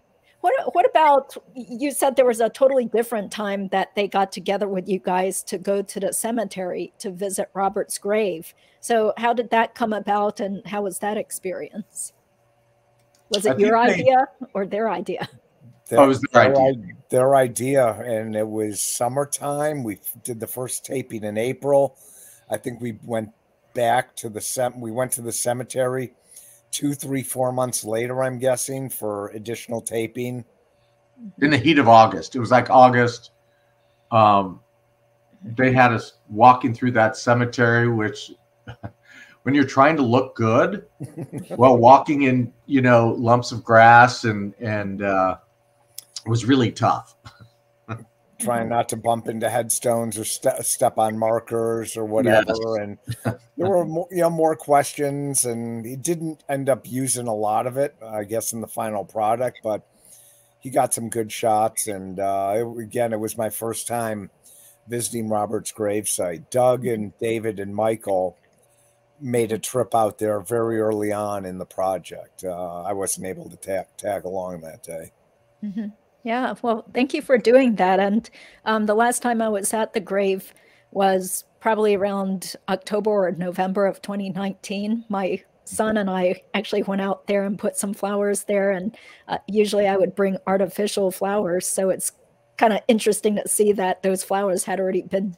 what about, you said there was a totally different time that they got together with you guys to go to the cemetery to visit Robert's grave. So how did that come about, and how was that experience? Was it your idea or their idea? It was their idea, and it was summertime. We did the first taping in April. I think we went back to the cemetery 2, 3, 4 months later, I'm guessing, for additional taping. In the heat of August. It was like August. They had us walking through that cemetery, which when you're trying to look good while walking in, you know, lumps of grass and it was really tough. Trying not to bump into headstones or step on markers or whatever. Yes. And there were more questions, and he didn't end up using a lot of it, I guess, in the final product, but he got some good shots. And again, it was my first time visiting Robert's gravesite. Doug and David and Michael made a trip out there very early on in the project. I wasn't able to tag along that day. Mm-hmm. Yeah, well, thank you for doing that. And the last time I was at the grave was probably around October or November of 2019. My son and I actually went out there and put some flowers there. And usually I would bring artificial flowers. So it's kind of interesting to see that those flowers had already been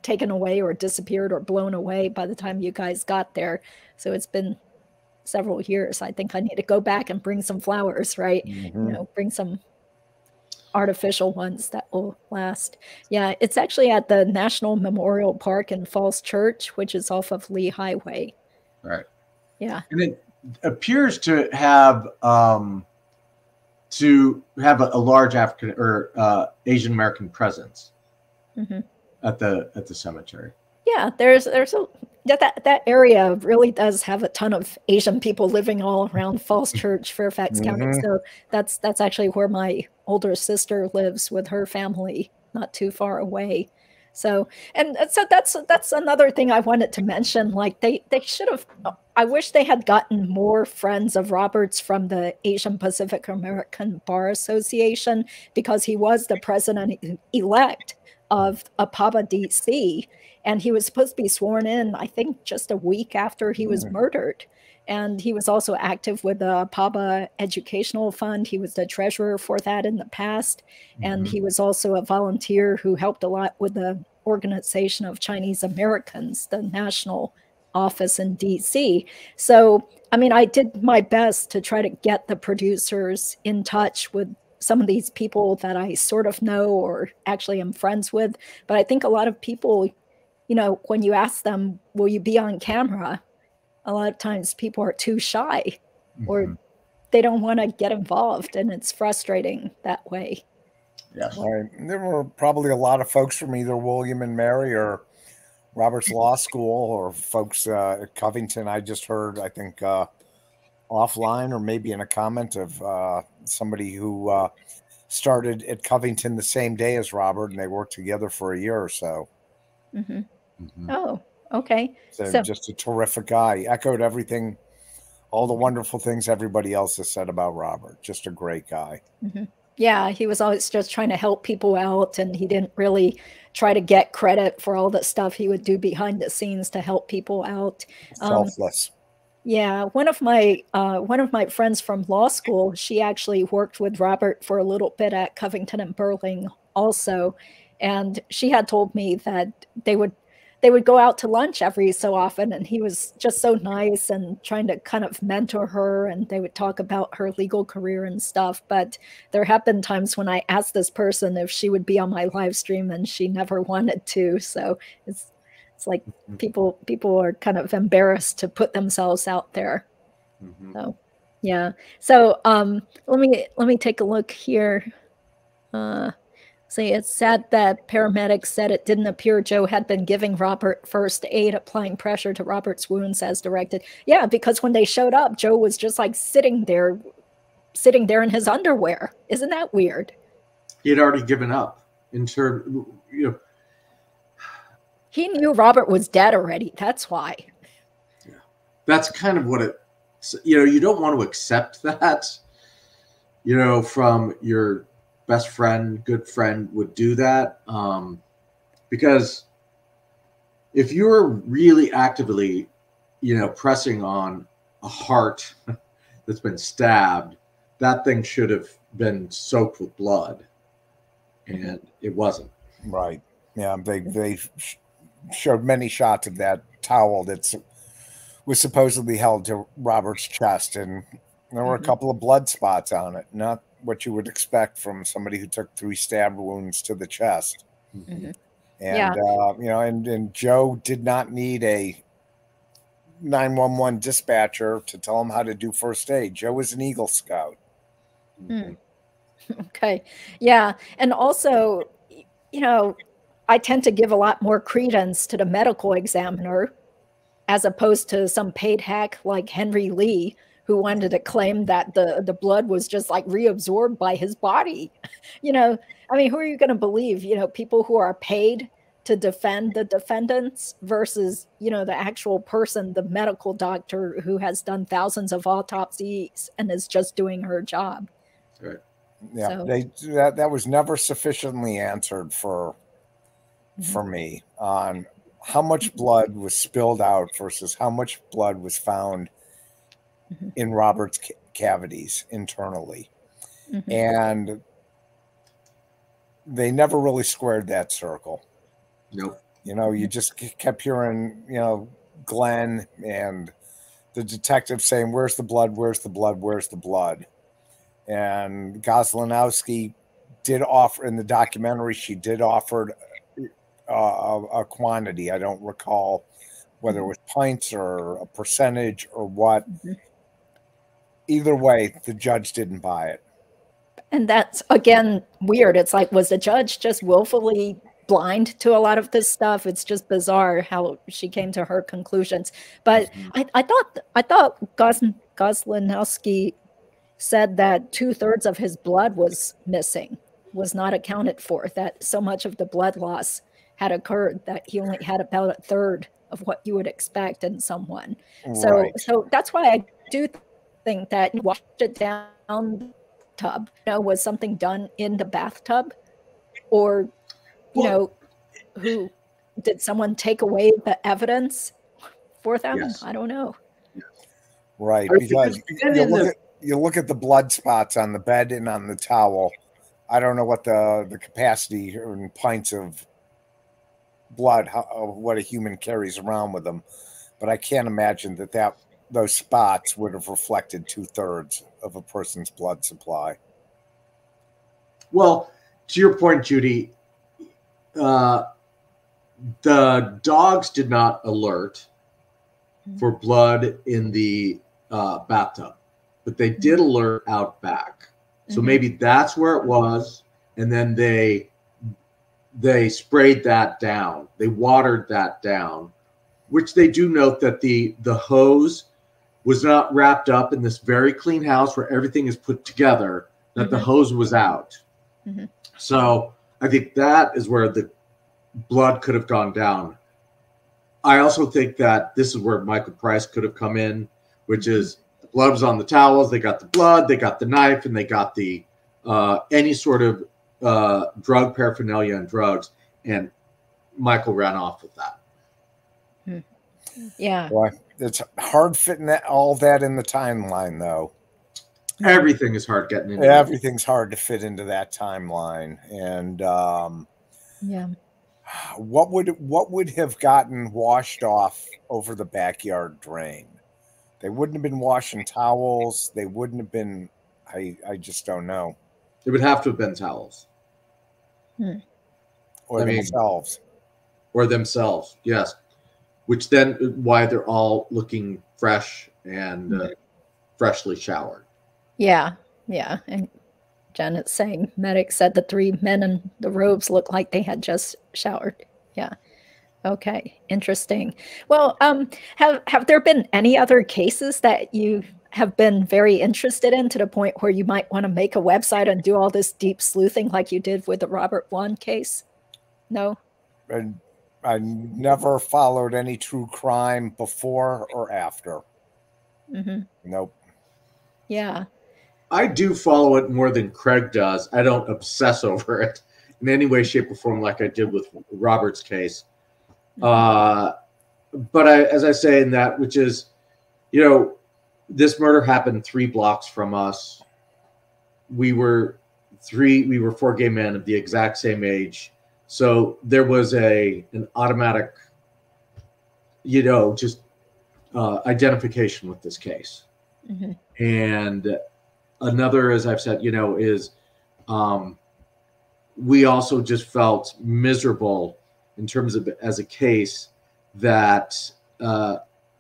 taken away or disappeared or blown away by the time you guys got there. So it's been several years. I think I need to go back and bring some flowers, right? Mm-hmm. You know, bring some artificial ones that will last. Yeah, it's actually at the National Memorial Park in Falls Church, which is off of Lee Highway. Right. Yeah. And it appears to have a large African or Asian American presence at the cemetery. Yeah, there's that area really does have a ton of Asian people living all around Falls Church, Fairfax County. So that's actually where my older sister lives with her family, not too far away. So that's another thing I wanted to mention. Like they should have. I wish they had gotten more friends of Robert's from the Asian Pacific American Bar Association, because he was the president-elect of APABA DC. And he was supposed to be sworn in, I think, just a week after he was murdered. And he was also active with the APABA Educational Fund. He was the treasurer for that in the past. And he was also a volunteer who helped a lot with the Organization of Chinese Americans, the national office in DC. So, I mean, I did my best to try to get the producers in touch with some of these people that I sort of know or actually am friends with. But I think a lot of people, you know, when you ask them, will you be on camera? A lot of times people are too shy or they don't want to get involved, and it's frustrating that way. Yes. Right. There were probably a lot of folks from either William and Mary or Robert's Law School, or folks at Covington. I just heard, I think, offline or maybe in a comment of somebody who started at Covington the same day as Robert, and they worked together for a year or so. Oh, okay. So just a terrific guy. Echoed everything, all the wonderful things everybody else has said about Robert. Just a great guy. Yeah, he was always just trying to help people out, and he didn't really try to get credit for all the stuff he would do behind the scenes to help people out. Selfless. Yeah, one of my friends from law school, she actually worked with Robert for a little bit at Covington and Burling also, and she had told me that they would go out to lunch every so often, and he was just so nice and trying to kind of mentor her, and they would talk about her legal career and stuff. But there have been times when I asked this person if she would be on my live stream, and she never wanted to. So it's like people are kind of embarrassed to put themselves out there. So yeah. So let me take a look here. See, it's sad that paramedics said it didn't appear Joe had been giving Robert first aid, applying pressure to Robert's wounds as directed. Yeah, because when they showed up, Joe was just like sitting there in his underwear. Isn't that weird? He had already given up. He knew Robert was dead already. That's why. Yeah, that's kind of what it. You don't want to accept that, you know, from your best friend, good friend would do that. Because if you're really actively, you know, pressing on a heart that's been stabbed, that thing should have been soaked with blood, and it wasn't. Right. Yeah. They showed many shots of that towel that was supposedly held to Robert's chest, and there were a couple of blood spots on it. Not what you would expect from somebody who took 3 stab wounds to the chest. And you know, and Joe did not need a 911 dispatcher to tell him how to do first aid. Joe was an Eagle Scout. Okay. Yeah. And also, you know, I tend to give a lot more credence to the medical examiner as opposed to some paid hack like Henry Lee, who wanted to claim that the blood was just like reabsorbed by his body. You know, I mean, who are you going to believe? You know, people who are paid to defend the defendants versus, you know, the actual person, the medical doctor who has done thousands of autopsies and is just doing her job. Right. Yeah, so, that was never sufficiently answered for me on how much blood was spilled out versus how much blood was found in Robert's cavities internally. And they never really squared that circle. Nope. You know, you just kept hearing, you know, Glenn and the detective saying, "Where's the blood? Where's the blood? Where's the blood?" And Goslinowski did offer in the documentary, she did offer a quantity. I don't recall whether it was pints or a percentage or what. Either way, the judge didn't buy it. And that's, again, weird. It's like, was the judge just willfully blind to a lot of this stuff? It's just bizarre how she came to her conclusions. But I thought Goslinowski said that 2/3 of his blood was missing, was not accounted for, that so much of the blood loss had occurred that he only had about 1/3 of what you would expect in someone. So that's why I do think that you washed it down the tub. You know, was something done in the bathtub? Or, you know, who did someone take away the evidence for them? Yes. I don't know. Right, because you look at the blood spots on the bed and on the towel. I don't know what the capacity in pints of blood, what a human carries around with them, but I can't imagine that those spots would have reflected 2/3 of a person's blood supply. Well, to your point, Judy, the dogs did not alert for blood in the bathtub, but they did alert out back. So maybe that's where it was, and then they sprayed that down. They watered that down, which they do note that the hose was not wrapped up in this very clean house where everything is put together, that the hose was out. So I think that is where the blood could have gone down. I also think that this is where Michael Price could have come in, which is the blood was on the towels. They got the blood, they got the knife, and they got the any sort of drug paraphernalia and drugs, and Michael ran off with that. Yeah. Boy, it's hard fitting all that in the timeline, though. Everything is hard getting into. Everything's hard to fit into that timeline, and what would have gotten washed off over the backyard drain? They wouldn't have been washing towels. They wouldn't have been. I just don't know. It would have to have been towels. Or themselves. Or themselves, yes. Which then why they're all looking fresh and freshly showered. Yeah, yeah. And Janet's saying medics said the 3 men in the robes looked like they had just showered. Yeah. Okay. Interesting. Well, have there been any other cases that you have been very interested in to the point where you might want to make a website and do all this deep sleuthing like you did with the Robert Wone case? No? I never followed any true crime before or after. Nope. Yeah. I do follow it more than Craig does. I don't obsess over it in any way, shape, or form like I did with Robert's case. But as I say in that, which is, this murder happened 3 blocks from us. We were 4 gay men of the exact same age. So there was an automatic, identification with this case. And another, as I've said, is we also just felt miserable in terms of as a case that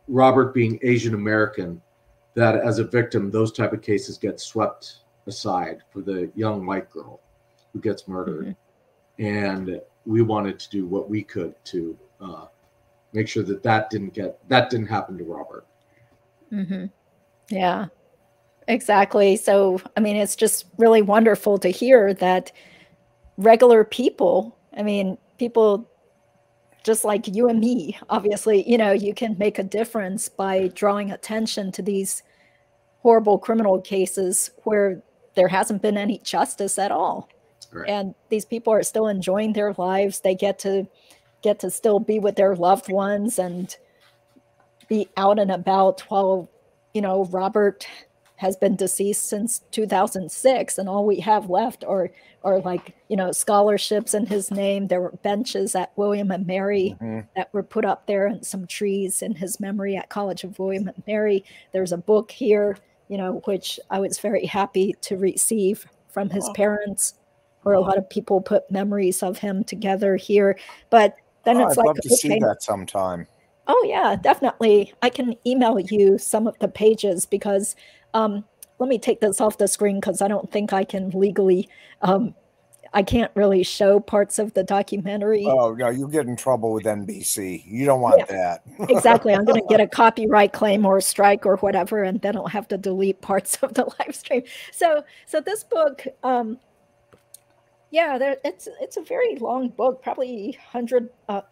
Robert being Asian American, that as a victim, those type of cases get swept aside for the young white girl who gets murdered. And we wanted to do what we could to make sure that didn't happen to Robert. Yeah, exactly. So, I mean, it's just really wonderful to hear that regular people, people just like you and me, obviously, you can make a difference by drawing attention to these horrible criminal cases where there hasn't been any justice at all. Right. And these people are still enjoying their lives. They get to still be with their loved ones and be out and about while, Robert has been deceased since 2006, and all we have left are like, scholarships in his name. There were benches at William and Mary that were put up there, and some trees in his memory at College of William and Mary. There's a book here, which I was very happy to receive from his parents, where a lot of people put memories of him together here. But then it's I'd like, love to see that sometime. Oh yeah, definitely. I can email you some of the pages because let me take this off the screen because I don't think I can legally, I can't really show parts of the documentary. Oh, no, you get in trouble with NBC. You don't want that. Exactly. I'm going to get a copyright claim or a strike or whatever, and then I'll have to delete parts of the live stream. So this book, it's a very long book, probably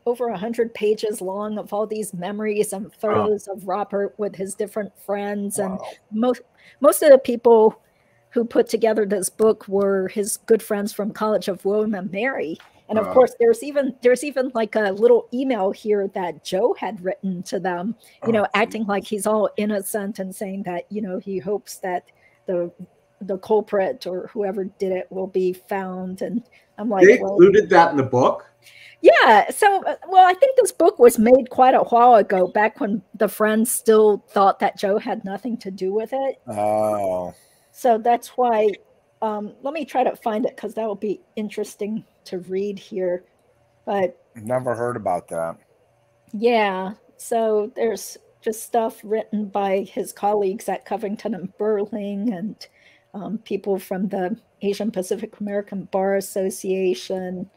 over 100 pages long, of all these memories and photos of Robert with his different friends. And most of the people who put together this book were his good friends from College of William and Mary. And of course, there's even like a little email here that Joe had written to them, acting like he's all innocent and saying that, he hopes that the culprit or whoever did it will be found. And I'm like, they included that in the book? Yeah. So, I think this book was made quite a while ago, back when the friends still thought that Joe had nothing to do with it. Oh. So that's why, let me try to find it because that will be interesting to read here. But never heard about that. Yeah. So there's just stuff written by his colleagues at Covington and Burling, and people from the Asian Pacific American Bar Association,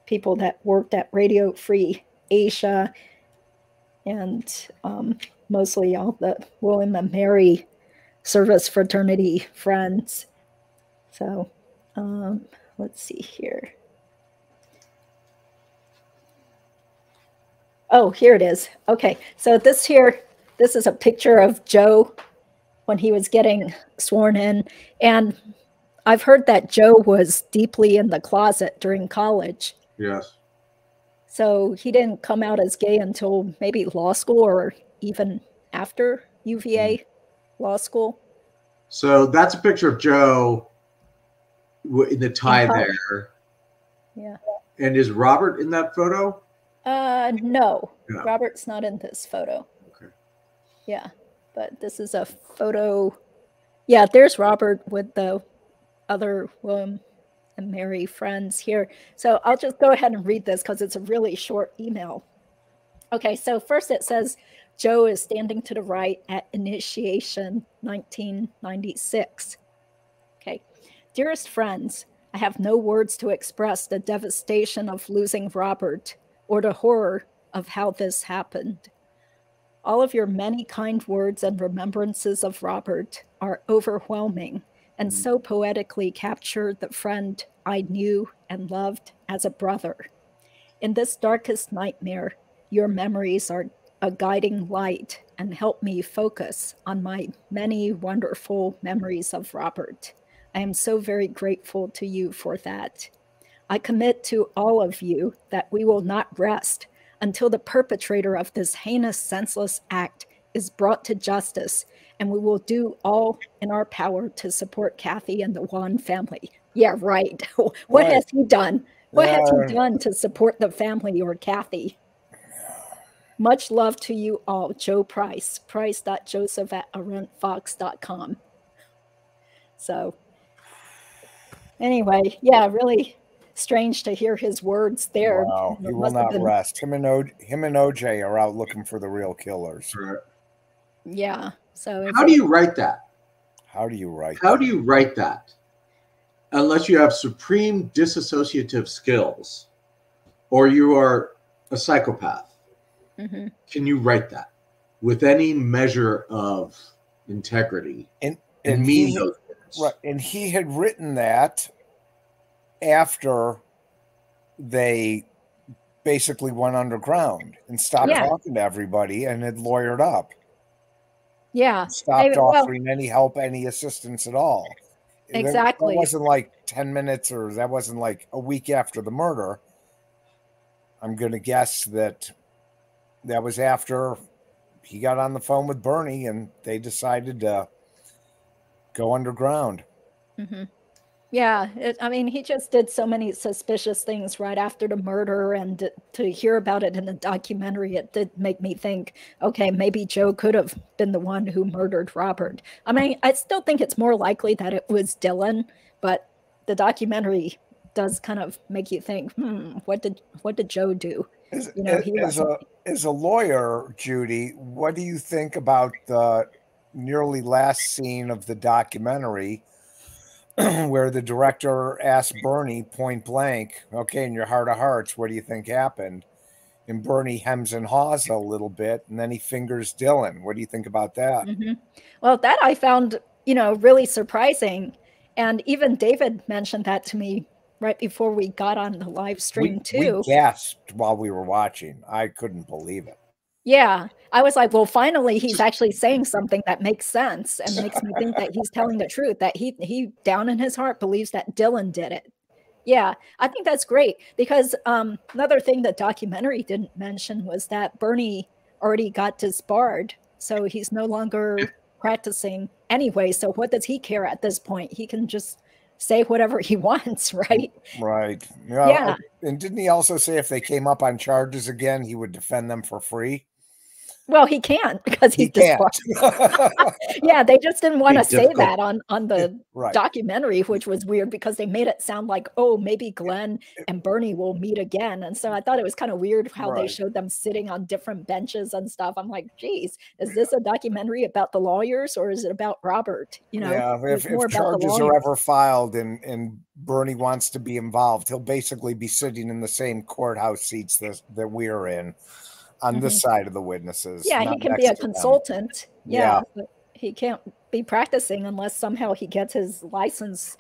people that worked at Radio Free Asia, and mostly all the William and Mary service fraternity friends. So let's see here. Oh, here it is. Okay, so this is a picture of Joe when he was getting sworn in. And I've heard that Joe was deeply in the closet during college. Yes. So he didn't come out as gay until maybe law school or even after UVA law school. So that's a picture of Joe in the tie there. Yeah. And is Robert in that photo? No. Robert's not in this photo. Okay. Yeah. But this is a photo. Yeah, there's Robert with the other William and Mary friends here. So I'll just go ahead and read this because it's a really short email. Okay, so first it says, Joe is standing to the right at initiation 1996. Okay. Dearest friends, I have no words to express the devastation of losing Robert or the horror of how this happened. All of your many kind words and remembrances of Robert are overwhelming and so poetically capture the friend I knew and loved as a brother. In this darkest nightmare, your memories are a guiding light and helped me focus on my many wonderful memories of Robert. I am so very grateful to you for that. I commit to all of you that we will not rest until the perpetrator of this heinous, senseless act is brought to justice, and we will do all in our power to support Kathy and the Wone family. Yeah, right. What has he done? What has he done to support the family or Kathy? Much love to you all. Joe Price, price.joseph@arentfox.com. So anyway, yeah, really strange to hear his words there. Wow, he will not rest. Him and OJ are out looking for the real killers. Yeah. So how do you write that? How do you write that? Unless you have supreme disassociative skills or you are a psychopath. Mm-hmm. Can you write that with any measure of integrity and mean those words? Right. And he had written that after they basically went underground and stopped talking to everybody and had lawyered up. Yeah. Stopped offering any help, any assistance at all. Exactly. That wasn't like 10 minutes or that wasn't like a week after the murder. I'm going to guess that was after he got on the phone with Bernie and they decided to go underground. Mm-hmm. Yeah, I mean, he just did so many suspicious things right after the murder, and to hear about it in the documentary, it did make me think, okay, maybe Joe could have been the one who murdered Robert. I mean, I still think it's more likely that it was Dylan, but the documentary does kind of make you think, what did Joe do? As a lawyer, Judy, what do you think about the nearly last scene of the documentary where the director asked Bernie point blank, okay, in your heart of hearts, what do you think happened? And Bernie hems and haws a little bit, and then he fingers Dylan. What do you think about that? Mm-hmm. Well, that I found, really surprising. And even David mentioned that to me right before we got on the live stream too. We gasped while we were watching. I couldn't believe it. Yeah, I was like, well, finally, he's actually saying something that makes sense and makes me think that he's telling the truth, that he down in his heart believes that Dylan did it. Yeah, I think that's great because another thing the documentary didn't mention was that Bernie already got disbarred, so he's no longer practicing anyway. So what does he care at this point? He can just say whatever he wants, right? Right. Yeah. And didn't he also say if they came up on charges again, he would defend them for free? Well, he can't because he can't. Yeah, they just didn't want to say that on the documentary, which was weird because they made it sound like, oh, maybe Glenn and Bernie will meet again. And so I thought it was kind of weird how they showed them sitting on different benches and stuff. I'm like, geez, is this a documentary about the lawyers or is it about Robert? Yeah, if charges are ever filed and Bernie wants to be involved, he'll basically be sitting in the same courthouse seats that we're in. On this side of the witnesses. Yeah, he can be a consultant. Yeah, but he can't be practicing unless somehow he gets his license,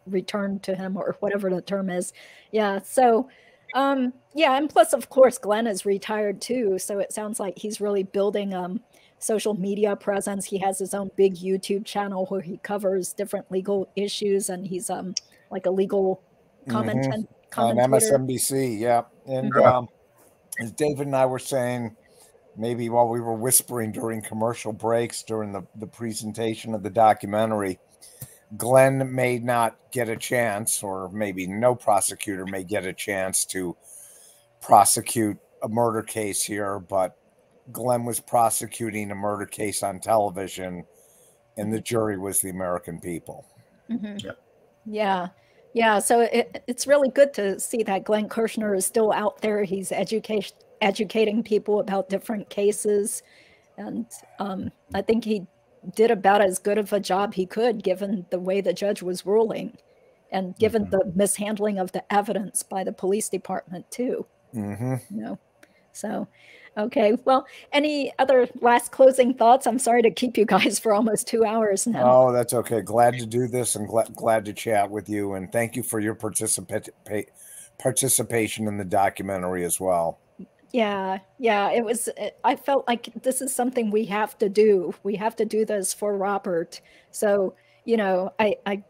returned to him or whatever the term is. Yeah, so, and plus, of course, Glenn is retired too. So it sounds like he's really building social media presence. He has his own big YouTube channel where he covers different legal issues, and he's like a legal commentator. On MSNBC, yeah. And as David and I were saying, maybe while we were whispering during commercial breaks during the presentation of the documentary, Glenn may not get a chance, or maybe no prosecutor may get a chance to prosecute a murder case here, but Glenn was prosecuting a murder case on television, and the jury was the American people. Mm-hmm. Yeah, so it's really good to see that Glenn Kirshner is still out there. He's educating people about different cases. And I think he did about as good of a job he could, given the way the judge was ruling and given the mishandling of the evidence by the police department too. So, okay. Well, any other last closing thoughts? I'm sorry to keep you guys for almost 2 hours now. Oh, that's okay. Glad to do this and glad to chat with you. And thank you for your participation in the documentary as well. Yeah, yeah, it was, I felt like this is something we have to do. We have to do this for Robert. So, you know, I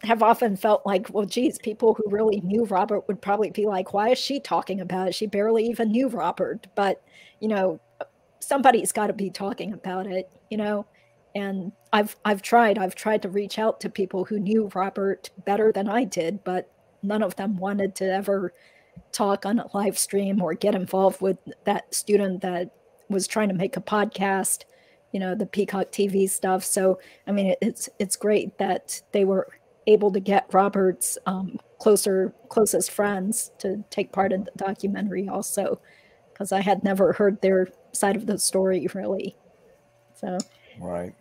have often felt like, well, geez, people who really knew Robert would probably be like, why is she talking about it? She barely even knew Robert. But, you know, somebody's got to be talking about it, you know? And I've tried to reach out to people who knew Robert better than I did, but none of them wanted to ever talk on a live stream or get involved with that student that was trying to make a podcast, you know, the Peacock TV stuff. So, I mean, it's great that they were able to get Robert's closest friends to take part in the documentary also, because I had never heard their side of the story really. So, right.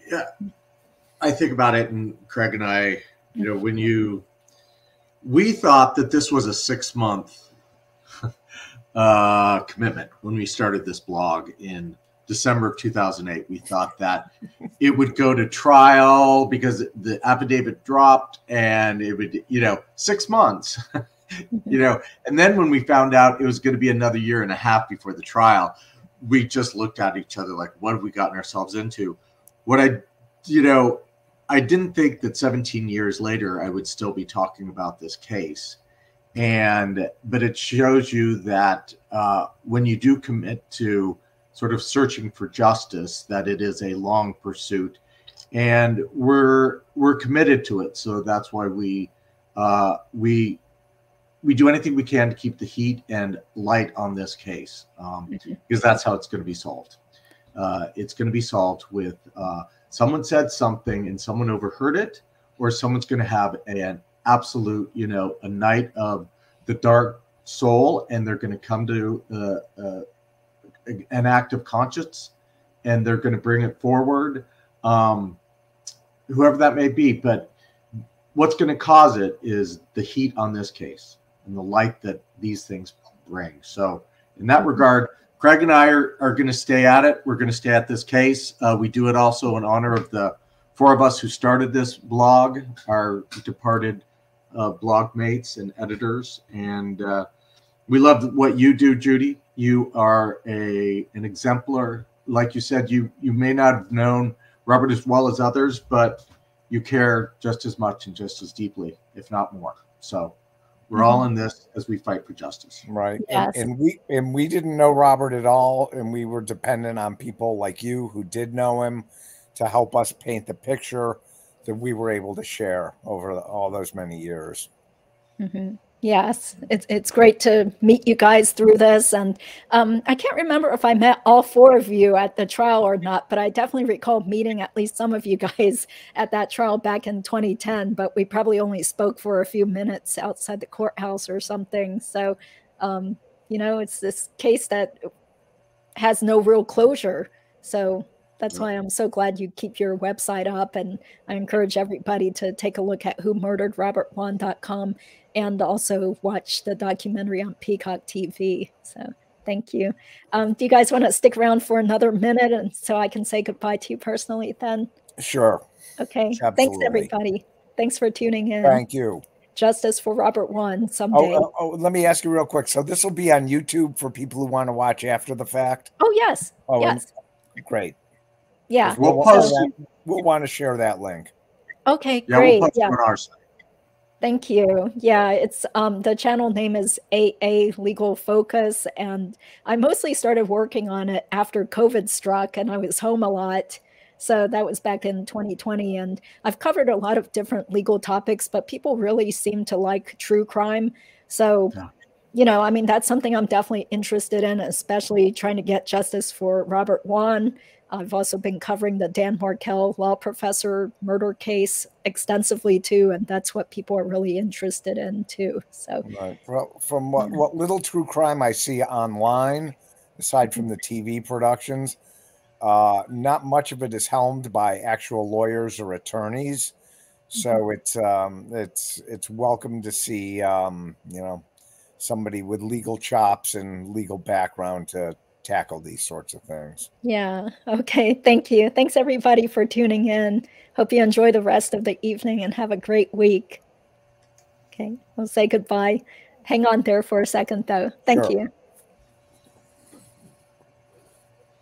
Yeah, I think about it, and Craig and I, you know, we thought that this was a 6-month commitment when we started this blog in December of 2008. We thought that it would go to trial because the affidavit dropped, and it would, you know, 6 months, you know. And then when we found out it was going to be another 1.5 years before the trial, we just looked at each other like, what have we gotten ourselves into? I didn't think that 17 years later I would still be talking about this case. But it shows you that when you do commit to sort of searching for justice, that it is a long pursuit, and we're committed to it. So that's why we do anything we can to keep the heat and light on this case, because that's how it's going to be solved. It's going to be solved with someone said something and someone overheard it, or someone's going to have an absolute, you know, a night of the dark soul, and they're going to come to an act of conscience, and they're going to bring it forward, whoever that may be. But what's going to cause it is the heat on this case and the light that these things bring. So in that regard, Craig and I are going to stay at it. We're going to stay at this case. We do it also in honor of the 4 of us who started this blog, our departed blog mates and editors. And we love what you do, Judy. You are an exemplar. Like you said, you may not have known Robert as well as others, but you care just as much and just as deeply, if not more. So we're all in this as we fight for justice. Right. Yes. And we didn't know Robert at all, and we were dependent on people like you who did know him to help us paint the picture that we were able to share over all those many years. Yes, it's great to meet you guys through this. And I can't remember if I met all 4 of you at the trial or not, but I definitely recall meeting at least some of you guys at that trial back in 2010, but we probably only spoke for a few minutes outside the courthouse or something. So, you know, it's this case that has no real closure. So that's why I'm so glad you keep your website up. And I encourage everybody to take a look at whomurderedrobertwone.com and also watch the documentary on Peacock TV. So thank you. Do you guys want to stick around for another minute and so I can say goodbye to you personally then? Sure. Okay. Absolutely. Thanks, everybody. Thanks for tuning in. Thank you. Justice for Robert Wone someday. Let me ask you real quick. So this will be on YouTube for people who want to watch after the fact? Oh, yes. Oh, yes. Great. Yeah. We'll post we'll want to share that link. Okay, Yeah, great. we'll post it on our site. Thank you. Yeah, it's the channel name is AA Legal Focus, and I mostly started working on it after COVID struck and I was home a lot. So that was back in 2020, and I've covered a lot of different legal topics, but people really seem to like true crime. So, you know, I mean, that's something I'm definitely interested in, especially trying to get justice for Robert Wone. I've also been covering the Dan Markell law professor murder case extensively too, and that's what people are really interested in too. So, right. Well, from what little true crime I see online, aside from the TV productions, not much of it is helmed by actual lawyers or attorneys. So it's welcome to see you know, somebody with legal chops and legal background to tackle these sorts of things. Yeah. Okay. Thank you. Thanks everybody for tuning in. Hope you enjoy the rest of the evening and have a great week. Okay. We'll say goodbye. Hang on there for a second though. Thank you.